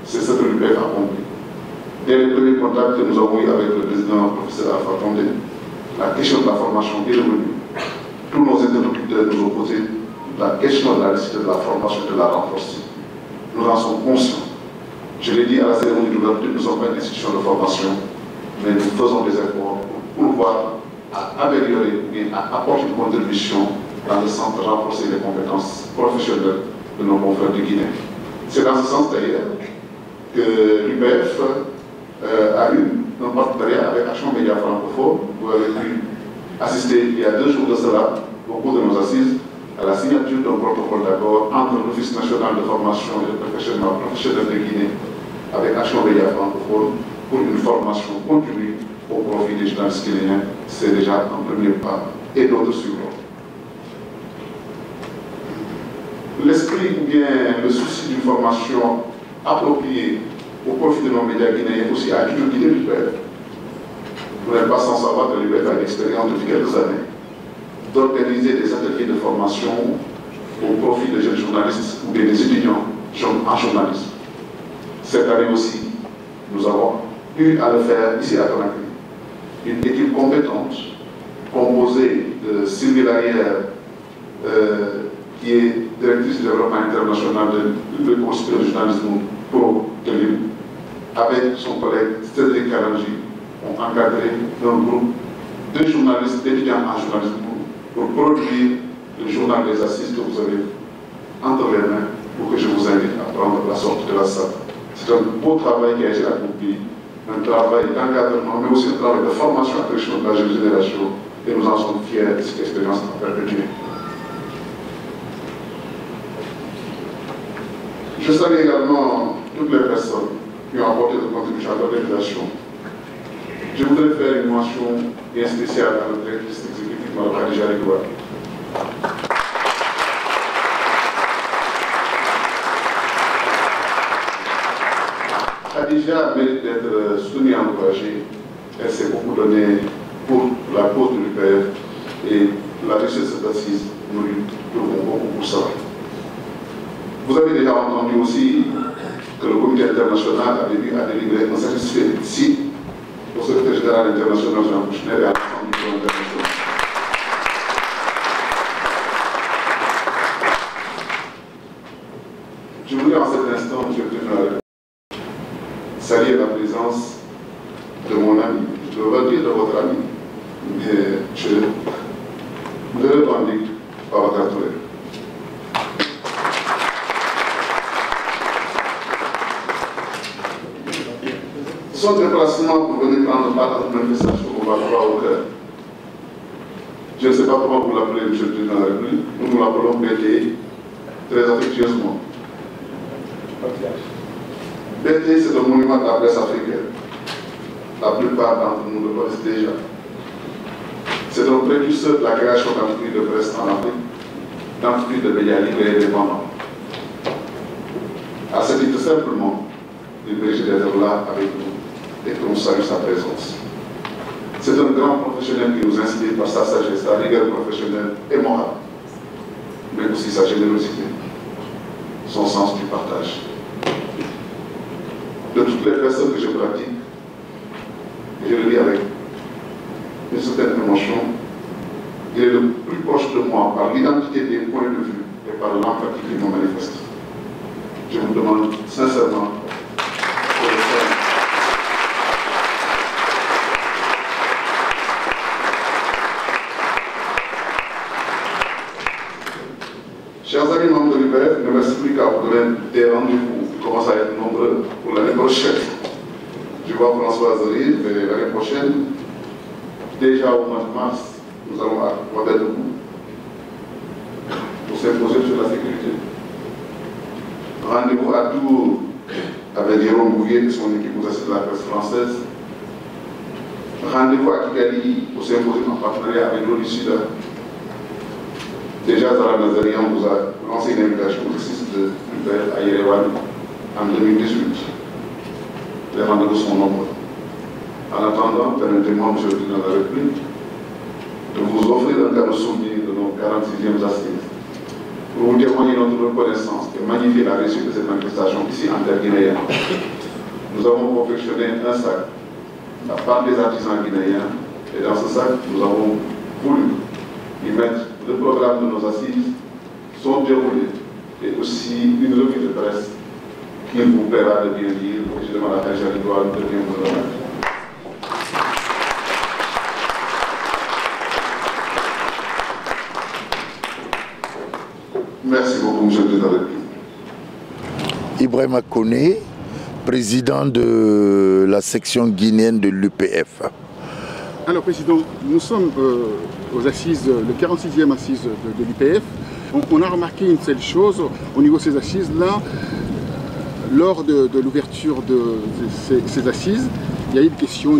C'est ce que l'UPF a compris. Dès les premiers contacts que nous avons eu avec le président, le professeur Alpha Condé, la question de la formation est revenue. Tous nos interlocuteurs nous ont posé la question de la nécessité de la formation et de la renforcer. Nous en sommes conscients. Je l'ai dit à la cérémonie d'ouverture, nous ne sommes pas une institution de formation, mais nous faisons des efforts pour pouvoir améliorer et apporter une contribution dans le sens de renforcer les compétences professionnelles de nos confrères de Guinée. C'est dans ce sens d'ailleurs que l'UPF a eu un partenariat avec Action Média Francophone. Vous avez pu assister il y a 2 jours de cela, au cours de nos assises, à la signature d'un protocole d'accord entre l'Office national de formation et de professionnels de Guinée avec Action Média Francophone pour une formation continue au profit des journalistes guinéens. C'est déjà un premier pas et d'autres suivront. L'esprit ou bien le souci d'une formation appropriée au profit de nos médias guinéens aussi a toujours guidé l'UPF. Vous n'êtes pas sans savoir que l'UPF a une expérience depuis quelques années d'organiser des ateliers de formation au profit de jeunes journalistes ou des étudiants en journalisme. Cette année aussi, nous avons eu à le faire ici à Conakry. Une équipe compétente, composée de Sylvie Larrière, qui est directrice du développement international de l'école supérieure de journalisme pro de l'île, avec son collègue Cédric Karanji, ont encadré un groupe de journalistes, d'étudiants en journalisme pour produire le journal des assises que vous avez entre les mains pour que je vous invite à prendre la sortie de la salle. C'est un beau travail qui a été accompli, un travail d'encadrement, mais aussi un travail de formation à l'échelle de la jeune génération, et nous en sommes fiers de cette expérience à perpétuer. Je salue également toutes les personnes qui ont apporté de contribution à l'organisation. Je voudrais faire une mention bien spéciale à notre directrice exécutive, Mme Khadija Rigoua. Khadija mérite d'être soutenue et encouragée. Elle s'est beaucoup donnée pour la cause de l'UPF et la richesse de cette assise, nous lui devons beaucoup pour ça. Vous avez déjà entendu aussi que le comité international avait eu à délivrer un satisfait ici au secrétaire général international Jean Kouchner et à l'ensemble du plan international. Je voudrais en cet instant, M. le Président, saluer la présence de mon ami, je dois dire de votre ami, mais je le revendique par votre atelier. Son déplacement pour venir prendre part à une manifestation qu'on va faire au cœur. Je ne sais pas comment vous l'appelez, M. le Président de la République, nous l'appelons BTI, très affectueusement. BTI, c'est un monument de la presse africaine. La plupart d'entre nous le connaissent déjà. C'est un précurseur de la création d'entreprises de presse en Afrique, d'entreprises de médias libres et indépendants. À ce titre, simplement, il mérite d'être là avec nous et que nous salue sa présence. C'est un grand professionnel qui nous inspire par sa sagesse, sa rigueur professionnelle et morale, mais aussi sa générosité, son sens du partage. De toutes les personnes que je pratique, et je le dis avec une certaine émotion, il est le plus proche de moi par l'identité des points de vue et par l'empathie qu'il nous manifeste. Je vous demande sincèrement pour le faire. Chers amis membres de l'UPF, il ne me reste plus qu'à vous donner des rendez-vous qui commencent à être nombreux pour l'année prochaine. Je vois Françoise arrive et l'année prochaine, déjà au mois de mars, nous allons à Ouagadougou pour s'imposer sur la sécurité. Rendez-vous à Tours avec Jérôme Bouvier et son équipe aux assises de la presse française. Rendez-vous à Kigali pour s'imposer en partenariat avec l'ONU-SIDA. Déjà, Zara Nazarian vous a lancé une invitation au 6 de l'UPF à Yerevan en 2018. Les rendez-vous sont nombreux. En attendant, permettez-moi, M. le Président de la République, de vous offrir un cadeau souvenir de nos 46e assises pour vous témoigner notre reconnaissance et magnifier la réussite de cette manifestation ici en terre guinéenne. Nous avons confectionné un sac à part des artisans guinéens et dans ce sac, nous avons voulu y mettre le programme de nos assises, son déroulé et aussi une revue de presse qui vous plaira de bien lire. Je demande à Taïcha Ridouane de bien vous remettre. Merci beaucoup, M. le Président de la République. Ibrahima Koné, président de la section guinéenne de l'UPF. Alors, Président, nous sommes aux assises, le 46e assise de l'UPF. On a remarqué une seule chose au niveau de ces assises-là. Lors de l'ouverture de ces assises, il y a eu une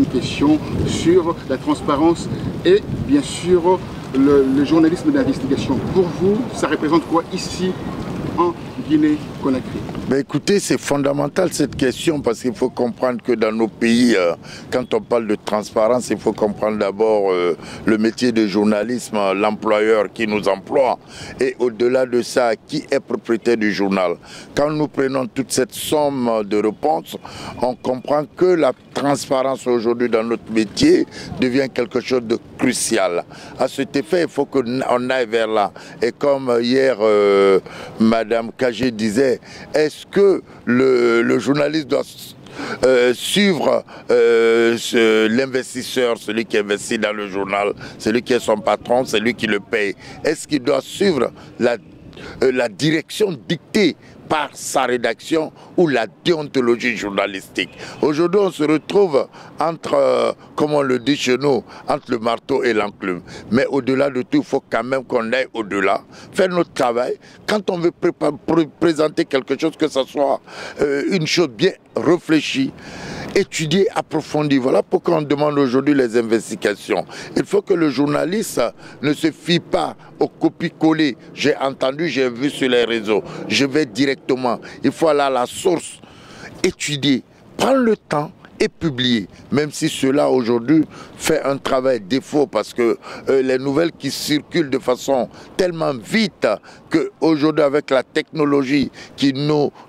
question sur la transparence et bien sûr le journalisme d'investigation. Pour vous, ça représente quoi ici en Guinée-Conakry? Ben écoutez, c'est fondamental cette question parce qu'il faut comprendre que dans nos pays, quand on parle de transparence, il faut comprendre d'abord le métier de journalisme, l'employeur qui nous emploie et au-delà de ça, qui est propriétaire du journal. Quand nous prenons toute cette somme de réponses, on comprend que la transparence aujourd'hui dans notre métier devient quelque chose de crucial. À cet effet, il faut qu'on aille vers là. Et comme hier, Madame Kagé disait, est-ce que le journaliste doit suivre l'investisseur, celui qui investit dans le journal, celui qui est son patron, celui qui le paye? Est-ce qu'il doit suivre la direction dictée par sa rédaction ou la déontologie journalistique? Aujourd'hui, on se retrouve entre, comme on le dit chez nous, entre le marteau et l'enclume. Mais au-delà de tout, il faut quand même qu'on aille au-delà, faire notre travail. Quand on veut présenter quelque chose, que ce soit une chose bien réfléchie, étudier, approfondir. Voilà pourquoi on demande aujourd'hui les investigations. Il faut que le journaliste ne se fie pas aux copies-collées. J'ai entendu, j'ai vu sur les réseaux. Je vais directement. Il faut aller à la source, étudier, prendre le temps et publier. Même si cela aujourd'hui fait un travail défaut parce que les nouvelles qui circulent de façon tellement vite qu'aujourd'hui avec la technologie qui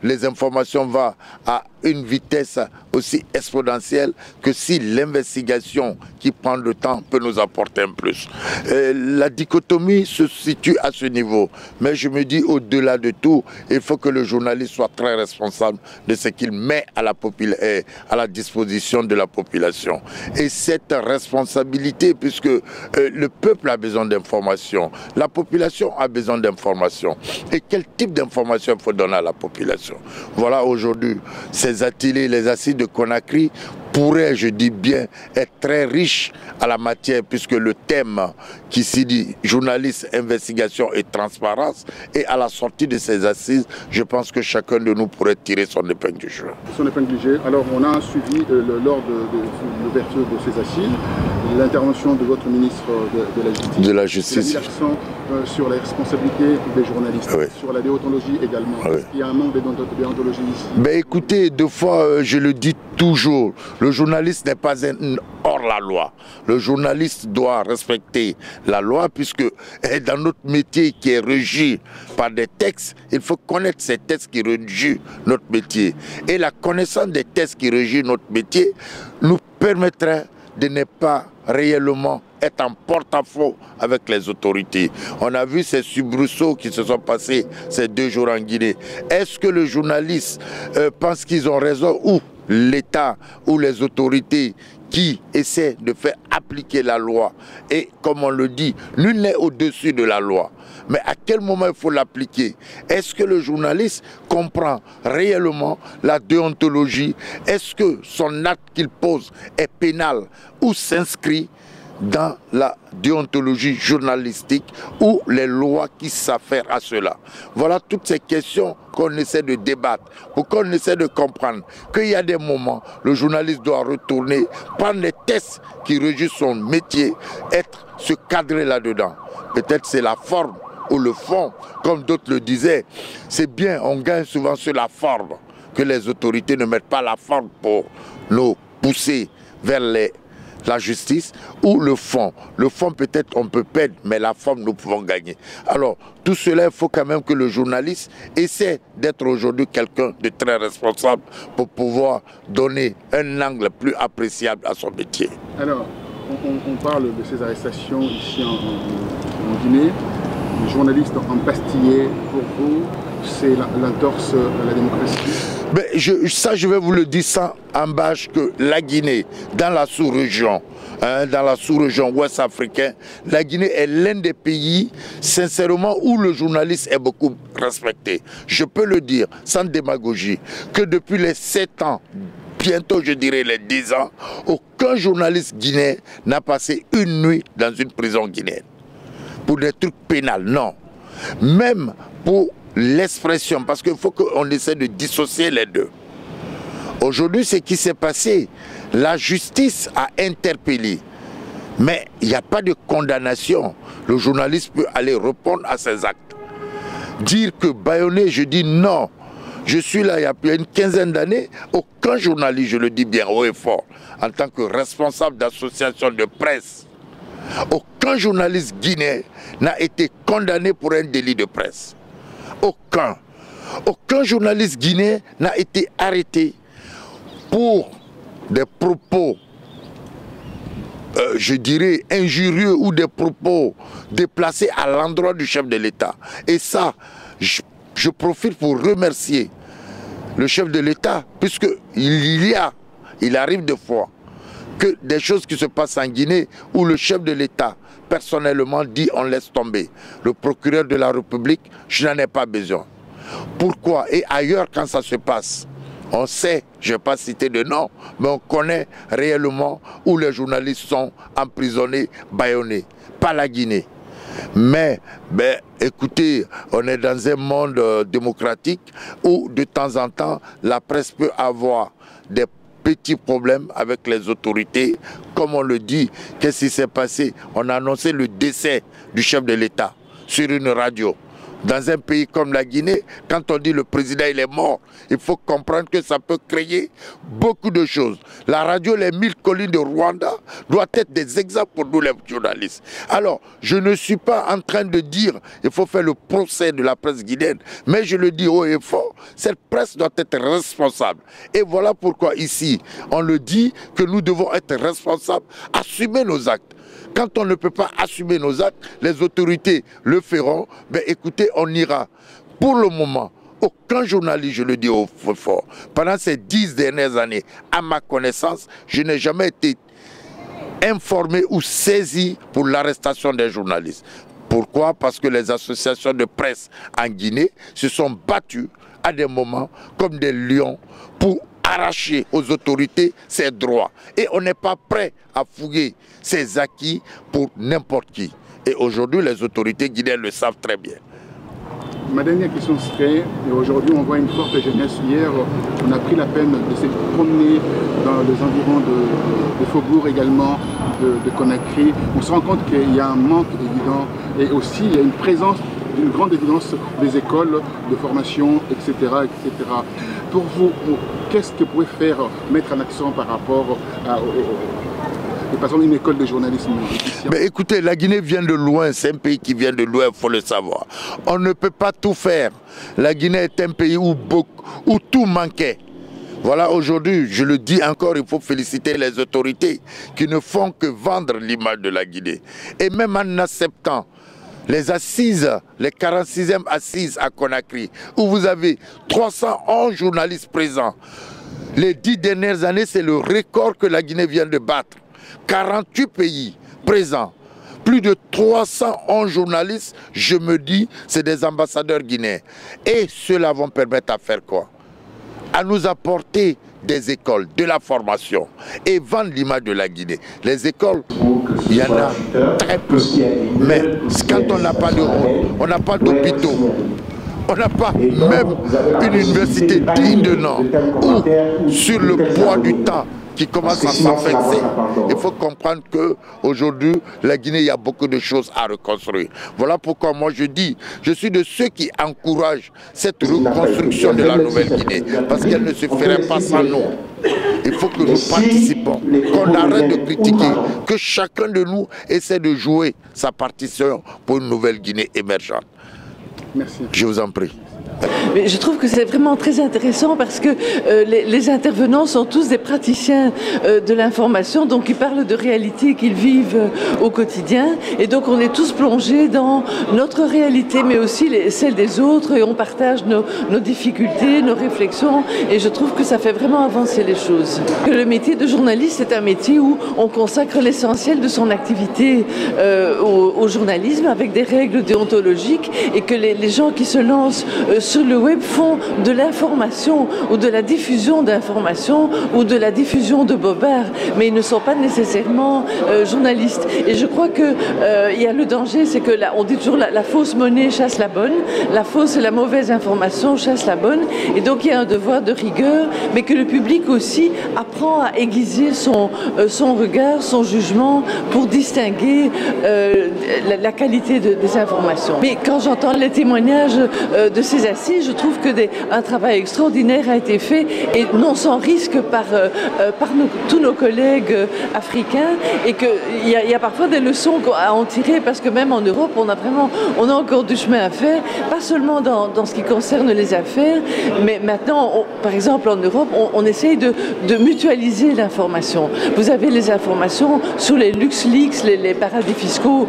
les informations vont à une vitesse aussi exponentielle que si l'investigation qui prend le temps peut nous apporter un plus. La dichotomie se situe à ce niveau. Mais je me dis au-delà de tout, il faut que le journaliste soit très responsable de ce qu'il met à la disposition de la population. Et cette responsabilité, puisque le peuple a besoin d'informations, la population a besoin d'informations. Et quel type d'informations il faut donner à la population? Voilà aujourd'hui ces ateliers, les assises de Conakry pourraient, je dis bien, être très riches à la matière puisque le thème qui s'y dit journaliste, investigation et transparence, et à la sortie de ces assises, je pense que chacun de nous pourrait tirer son épingle du jeu. Son épingle du jeu. Alors on a suivi lors de l'ouverture de ces assises l'intervention de votre ministre de la Justice. Il a mis l'accent sur les responsabilités des journalistes, oui, sur la déontologie également. Oui. Il y a un manque de déontologie ici. Ben écoutez, deux fois, je le dis toujours, le journaliste n'est pas hors la loi. Le journaliste doit respecter la loi puisque dans notre métier qui est régi par des textes, il faut connaître ces textes qui régissent notre métier. Et la connaissance des textes qui régissent notre métier nous permettrait de ne pas réellement être en porte-à-faux avec les autorités. On a vu ces soubresauts qui se sont passés ces 2 jours en Guinée. Est-ce que le journaliste pense qu'ils ont raison ou l'État ou les autorités qui essaient de faire appliquer la loi? Et comme on le dit, nul n'est au-dessus de la loi. Mais à quel moment il faut l'appliquer? Est-ce que le journaliste comprend réellement la déontologie? Est-ce que son acte qu'il pose est pénal ou s'inscrit dans la déontologie journalistique ou les lois qui s'affairent à cela? Voilà toutes ces questions qu'on essaie de débattre, pour qu'on essaie de comprendre qu'il y a des moments, le journaliste doit retourner, prendre les tests qui régissent son métier, se cadrer là-dedans. Peut-être c'est la forme ou le fond, comme d'autres le disaient. C'est bien, on gagne souvent sur la forme, que les autorités ne mettent pas la forme pour nous pousser vers la justice, ou le fond. Le fond, peut-être, on peut perdre, mais la forme, nous pouvons gagner. Alors, tout cela, il faut quand même que le journaliste essaie d'être aujourd'hui quelqu'un de très responsable pour pouvoir donner un angle plus appréciable à son métier. Alors, on parle de ces arrestations ici en Guinée. Les journalistes empastillés, pour vous, c'est l'entorse à la démocratie? Mais je vais vous le dire sans embâche, que la Guinée, dans la sous-région, ouest africaine, la Guinée est l'un des pays, sincèrement, où le journaliste est beaucoup respecté. Je peux le dire, sans démagogie, que depuis les 7 ans, bientôt je dirais les 10 ans, aucun journaliste guinéen n'a passé une nuit dans une prison guinéenne. Pour des trucs pénals, non. Même pour l'expression, parce qu'il faut qu'on essaie de dissocier les deux. Aujourd'hui, ce qui s'est passé, la justice a interpellé, mais il n'y a pas de condamnation. Le journaliste peut aller répondre à ses actes. Dire que bâillonner, je dis non. Je suis là il y a plus d'une quinzaine d'années, aucun journaliste, je le dis bien haut et fort, en tant que responsable d'association de presse, aucun journaliste guinéen n'a été condamné pour un délit de presse. Aucun. Aucun journaliste guinéen n'a été arrêté pour des propos, je dirais, injurieux ou des propos déplacés à l'endroit du chef de l'État. Et ça, je profite pour remercier le chef de l'État, puisqu'il arrive des fois que des choses qui se passent en Guinée où le chef de l'État personnellement dit on laisse tomber. Le procureur de la République, je n'en ai pas besoin. Pourquoi? Et ailleurs quand ça se passe, on sait, je ne vais pas citer de nom, mais on connaît réellement où les journalistes sont emprisonnés, bâillonnés. Pas la Guinée. Mais, écoutez, on est dans un monde démocratique où de temps en temps, la presse peut avoir des petits problèmes avec les autorités. Comme on le dit, qu'est-ce qui s'est passé? On a annoncé le décès du chef de l'État sur une radio. Dans un pays comme la Guinée, quand on dit le président il est mort, il faut comprendre que ça peut créer beaucoup de choses. La radio Les 1000 collines de Rwanda doit être des exemples pour nous les journalistes. Alors, je ne suis pas en train de dire qu'il faut faire le procès de la presse guinéenne, mais je le dis haut et fort, cette presse doit être responsable. Et voilà pourquoi ici, on le dit que nous devons être responsables, assumer nos actes. Quand on ne peut pas assumer nos actes, les autorités le feront. Mais écoutez, on ira. Pour le moment, aucun journaliste, je le dis au fort, pendant ces 10 dernières années, à ma connaissance, je n'ai jamais été informé ou saisi pour l'arrestation des journalistes. Pourquoi? Parce que les associations de presse en Guinée se sont battues à des moments comme des lions pour arracher aux autorités ses droits. Et on n'est pas prêt à fouiller ses acquis pour n'importe qui. Et aujourd'hui, les autorités guinéennes le savent très bien. Ma dernière question serait, aujourd'hui on voit une forte jeunesse. Hier, on a pris la peine de se promener dans les environs de Faubourg également, de Conakry. On se rend compte qu'il y a un manque évident et aussi il y a une présence, une grande évidence des écoles de formation, etc. etc. Pour vous, qu'est-ce que vous pouvez faire, mettre en accent par rapport à par exemple une école de journalisme ici? Mais écoutez, la Guinée vient de loin, c'est un pays qui vient de loin, il faut le savoir. On ne peut pas tout faire. La Guinée est un pays où tout manquait. Voilà, aujourd'hui, je le dis encore, il faut féliciter les autorités qui ne font que vendre l'image de la Guinée. Et même en acceptant les assises, les 46e assises à Conakry, où vous avez 311 journalistes présents. Les 10 dernières années, c'est le record que la Guinée vient de battre. 48 pays présents, plus de 311 journalistes, je me dis, c'est des ambassadeurs guinéens. Et ceux-là vont permettre à faire quoi? À nous apporter des écoles, de la formation et vendre l'image de la Guinée. Les écoles, il y en a très peu. Mais quand on n'a pas de route, on n'a pas d'hôpitaux, on n'a pas même une université digne de nom, où sur le poids du temps, qui commencent à s'enfoncer. Il faut comprendre qu'aujourd'hui, la Guinée, il y a beaucoup de choses à reconstruire. Voilà pourquoi moi je dis, je suis de ceux qui encouragent cette reconstruction de la Nouvelle-Guinée, parce qu'elle ne se ferait pas sans nous. Il faut que nous participons, qu'on arrête de critiquer, que chacun de nous essaie de jouer sa partition pour une nouvelle Guinée émergente. Merci. Je vous en prie. Mais je trouve que c'est vraiment très intéressant parce que les intervenants sont tous des praticiens de l'information, donc ils parlent de réalités qu'ils vivent au quotidien, et donc on est tous plongés dans notre réalité, mais aussi celle des autres, et on partage nos difficultés, nos réflexions, et je trouve que ça fait vraiment avancer les choses. Que le métier de journaliste est un métier où on consacre l'essentiel de son activité au journalisme avec des règles déontologiques, et que les gens qui se lancent sur le web font de l'information ou de la diffusion d'informations ou de la diffusion de bobards, mais ils ne sont pas nécessairement journalistes. Et je crois que il y a le danger, c'est que on dit toujours la fausse monnaie chasse la bonne, la fausse et la mauvaise information chasse la bonne, et donc il y a un devoir de rigueur, mais que le public aussi apprend à aiguiser son regard, son jugement pour distinguer la qualité des informations. Mais quand j'entends les témoignages de ces assises, je trouve que un travail extraordinaire a été fait, et non sans risque par tous nos collègues africains, et qu'il y a parfois des leçons à en tirer, parce que même en Europe, on a encore du chemin à faire, pas seulement dans ce qui concerne les affaires, mais maintenant, par exemple en Europe, on essaye de mutualiser l'information. Vous avez les informations sur les LuxLeaks, les paradis fiscaux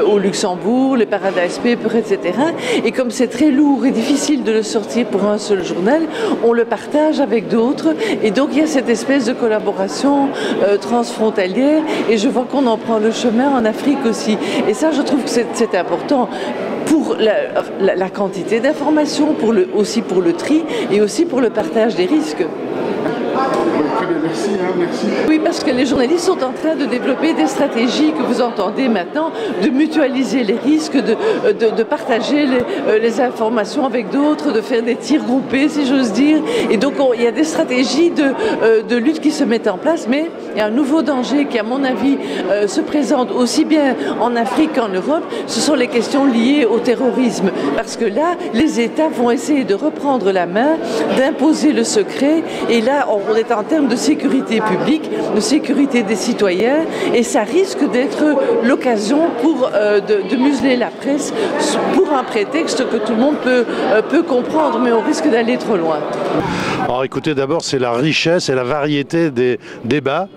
au Luxembourg, les paradise papers, etc. Et comme c'est très lourd et difficile de le sortir pour un seul journal, on le partage avec d'autres, et donc il y a cette espèce de collaboration transfrontalière, et je vois qu'on en prend le chemin en Afrique aussi. Et ça, je trouve que c'est important pour la quantité d'informations, aussi pour le tri, et aussi pour le partage des risques. Très bien, merci, merci. Oui, parce que les journalistes sont en train de développer des stratégies que vous entendez maintenant, de mutualiser les risques, de partager les informations avec d'autres, de faire des tirs groupés, si j'ose dire. Et donc, il y a des stratégies de lutte qui se mettent en place, mais il y a un nouveau danger qui, à mon avis, se présente aussi bien en Afrique qu'en Europe. Ce sont les questions liées au terrorisme. Parce que là, les États vont essayer de reprendre la main, d'imposer le secret, et là, on est en termes de sécurité publique, de sécurité des citoyens, et ça risque d'être l'occasion de museler la presse pour un prétexte que tout le monde peut comprendre, mais on risque d'aller trop loin. Alors écoutez, d'abord c'est la richesse et la variété des débats,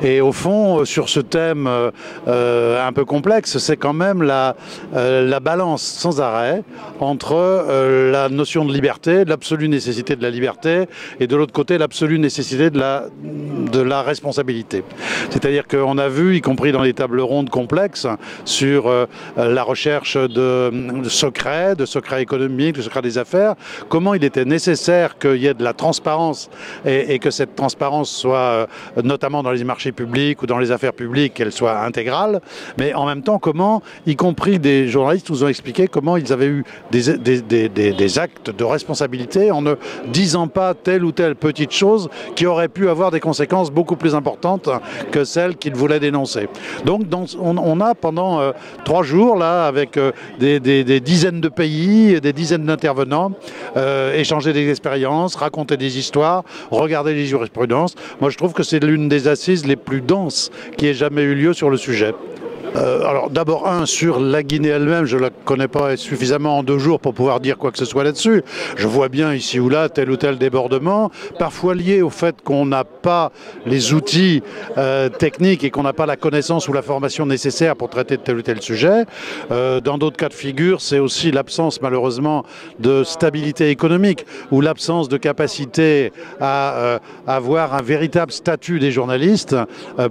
et au fond sur ce thème un peu complexe, c'est quand même la balance sans arrêt entre la notion de liberté, de l'absolue nécessité de la liberté, et de l'autre côté l'absolue nécessité de la responsabilité. C'est-à-dire qu'on a vu, y compris dans les tables rondes complexes, sur la recherche de secrets économiques, de secrets des affaires, comment il était nécessaire qu'il y ait de la transparence, et que cette transparence soit, notamment dans les marchés publics ou dans les affaires publiques, qu'elle soit intégrale, mais en même temps comment, y compris des journalistes nous ont expliqué comment ils avaient eu des actes de responsabilité en ne disant pas telle ou telle petite chose qui aurait pu avoir des conséquences beaucoup plus importantes que celles qu'ils voulaient dénoncer. Donc on a pendant 3 jours là, avec des dizaines de pays, des dizaines d'intervenants, échanger des expériences, raconter des histoires, regarder les jurisprudences. Moi je trouve que c'est l'une des assises les plus denses qui ait jamais eu lieu sur le sujet. Alors d'abord sur la Guinée elle-même, je ne la connais pas suffisamment en 2 jours pour pouvoir dire quoi que ce soit là-dessus. Je vois bien ici ou là tel ou tel débordement, parfois lié au fait qu'on n'a pas les outils techniques et qu'on n'a pas la connaissance ou la formation nécessaire pour traiter de tel ou tel sujet. Dans d'autres cas de figure, c'est aussi l'absence malheureusement de stabilité économique ou l'absence de capacité à avoir un véritable statut des journalistes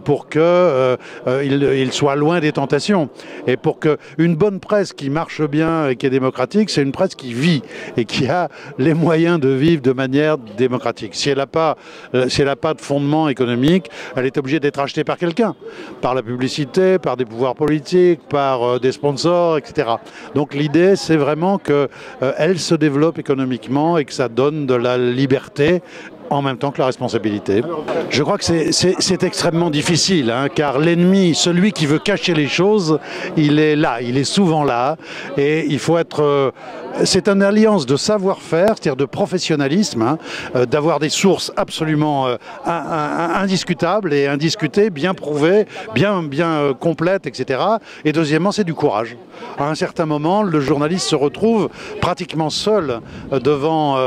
pour qu'ils soient loin des tentations. Et pour qu'une bonne presse qui marche bien et qui est démocratique, c'est une presse qui vit et qui a les moyens de vivre de manière démocratique. Si elle n'a pas de fondement économique, elle est obligée d'être achetée par quelqu'un, par la publicité, par des pouvoirs politiques, par des sponsors, etc. Donc l'idée, c'est vraiment qu'elle se développe économiquement et que ça donne de la liberté en même temps que la responsabilité. Je crois que c'est extrêmement difficile, hein, car l'ennemi, celui qui veut cacher les choses, il est là, il est souvent là, et il faut être... c'est une alliance de savoir-faire, c'est-à-dire de professionnalisme, hein, d'avoir des sources absolument indiscutables et indiscutées, bien prouvées, bien complètes, etc. Et deuxièmement, c'est du courage. À un certain moment, le journaliste se retrouve pratiquement seul devant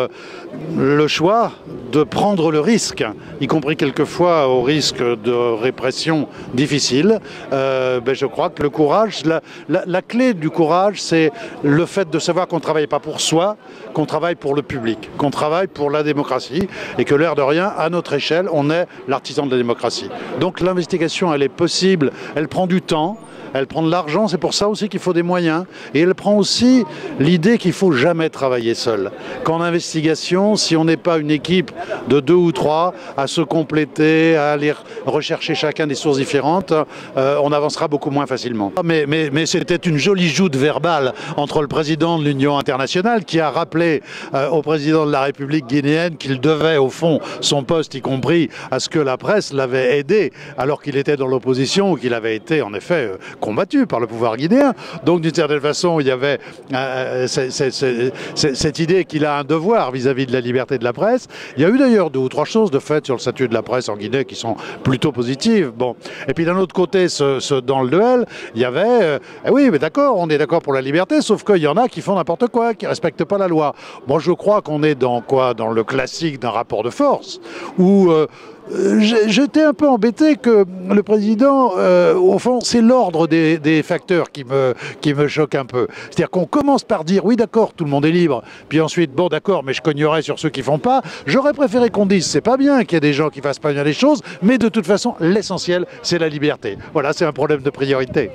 le choix de prendre le risque, y compris quelquefois au risque de répression difficile. Je crois que le courage, la clé du courage, c'est le fait de savoir qu'on ne travaille pas pour soi, qu'on travaille pour le public, qu'on travaille pour la démocratie et que l'air de rien, à notre échelle, on est l'artisan de la démocratie. Donc l'investigation, elle est possible, elle prend du temps. Elle prend de l'argent, c'est pour ça aussi qu'il faut des moyens. Et elle prend aussi l'idée qu'il ne faut jamais travailler seul. Qu'en investigation, si on n'est pas une équipe de 2 ou 3 à se compléter, à aller rechercher chacun des sources différentes, on avancera beaucoup moins facilement. Mais c'était une jolie joute verbale entre le président de l'Union internationale qui a rappelé au président de la République guinéenne qu'il devait au fond son poste, y compris à ce que la presse l'avait aidé alors qu'il était dans l'opposition ou qu'il avait été en effet combattu par le pouvoir guinéen. Donc d'une certaine façon, il y avait cette idée qu'il a un devoir vis-à-vis de la liberté de la presse. Il y a eu d'ailleurs 2 ou 3 choses de fait sur le statut de la presse en Guinée qui sont plutôt positives. Bon. Et puis d'un autre côté, dans le duel, il y avait oui, mais d'accord, on est d'accord pour la liberté, sauf qu'il y en a qui font n'importe quoi, qui ne respectent pas la loi. Moi, je crois qu'on est dans quoi? Dans le classique d'un rapport de force, où j'étais un peu embêté que le président, au fond, c'est l'ordre des facteurs qui me choque un peu. C'est-à-dire qu'on commence par dire, oui d'accord, tout le monde est libre, puis ensuite, bon d'accord, mais je cognerai sur ceux qui font pas. J'aurais préféré qu'on dise, c'est pas bien qu'il y ait des gens qui fassent pas bien les choses, mais de toute façon, l'essentiel, c'est la liberté. Voilà, c'est un problème de priorité.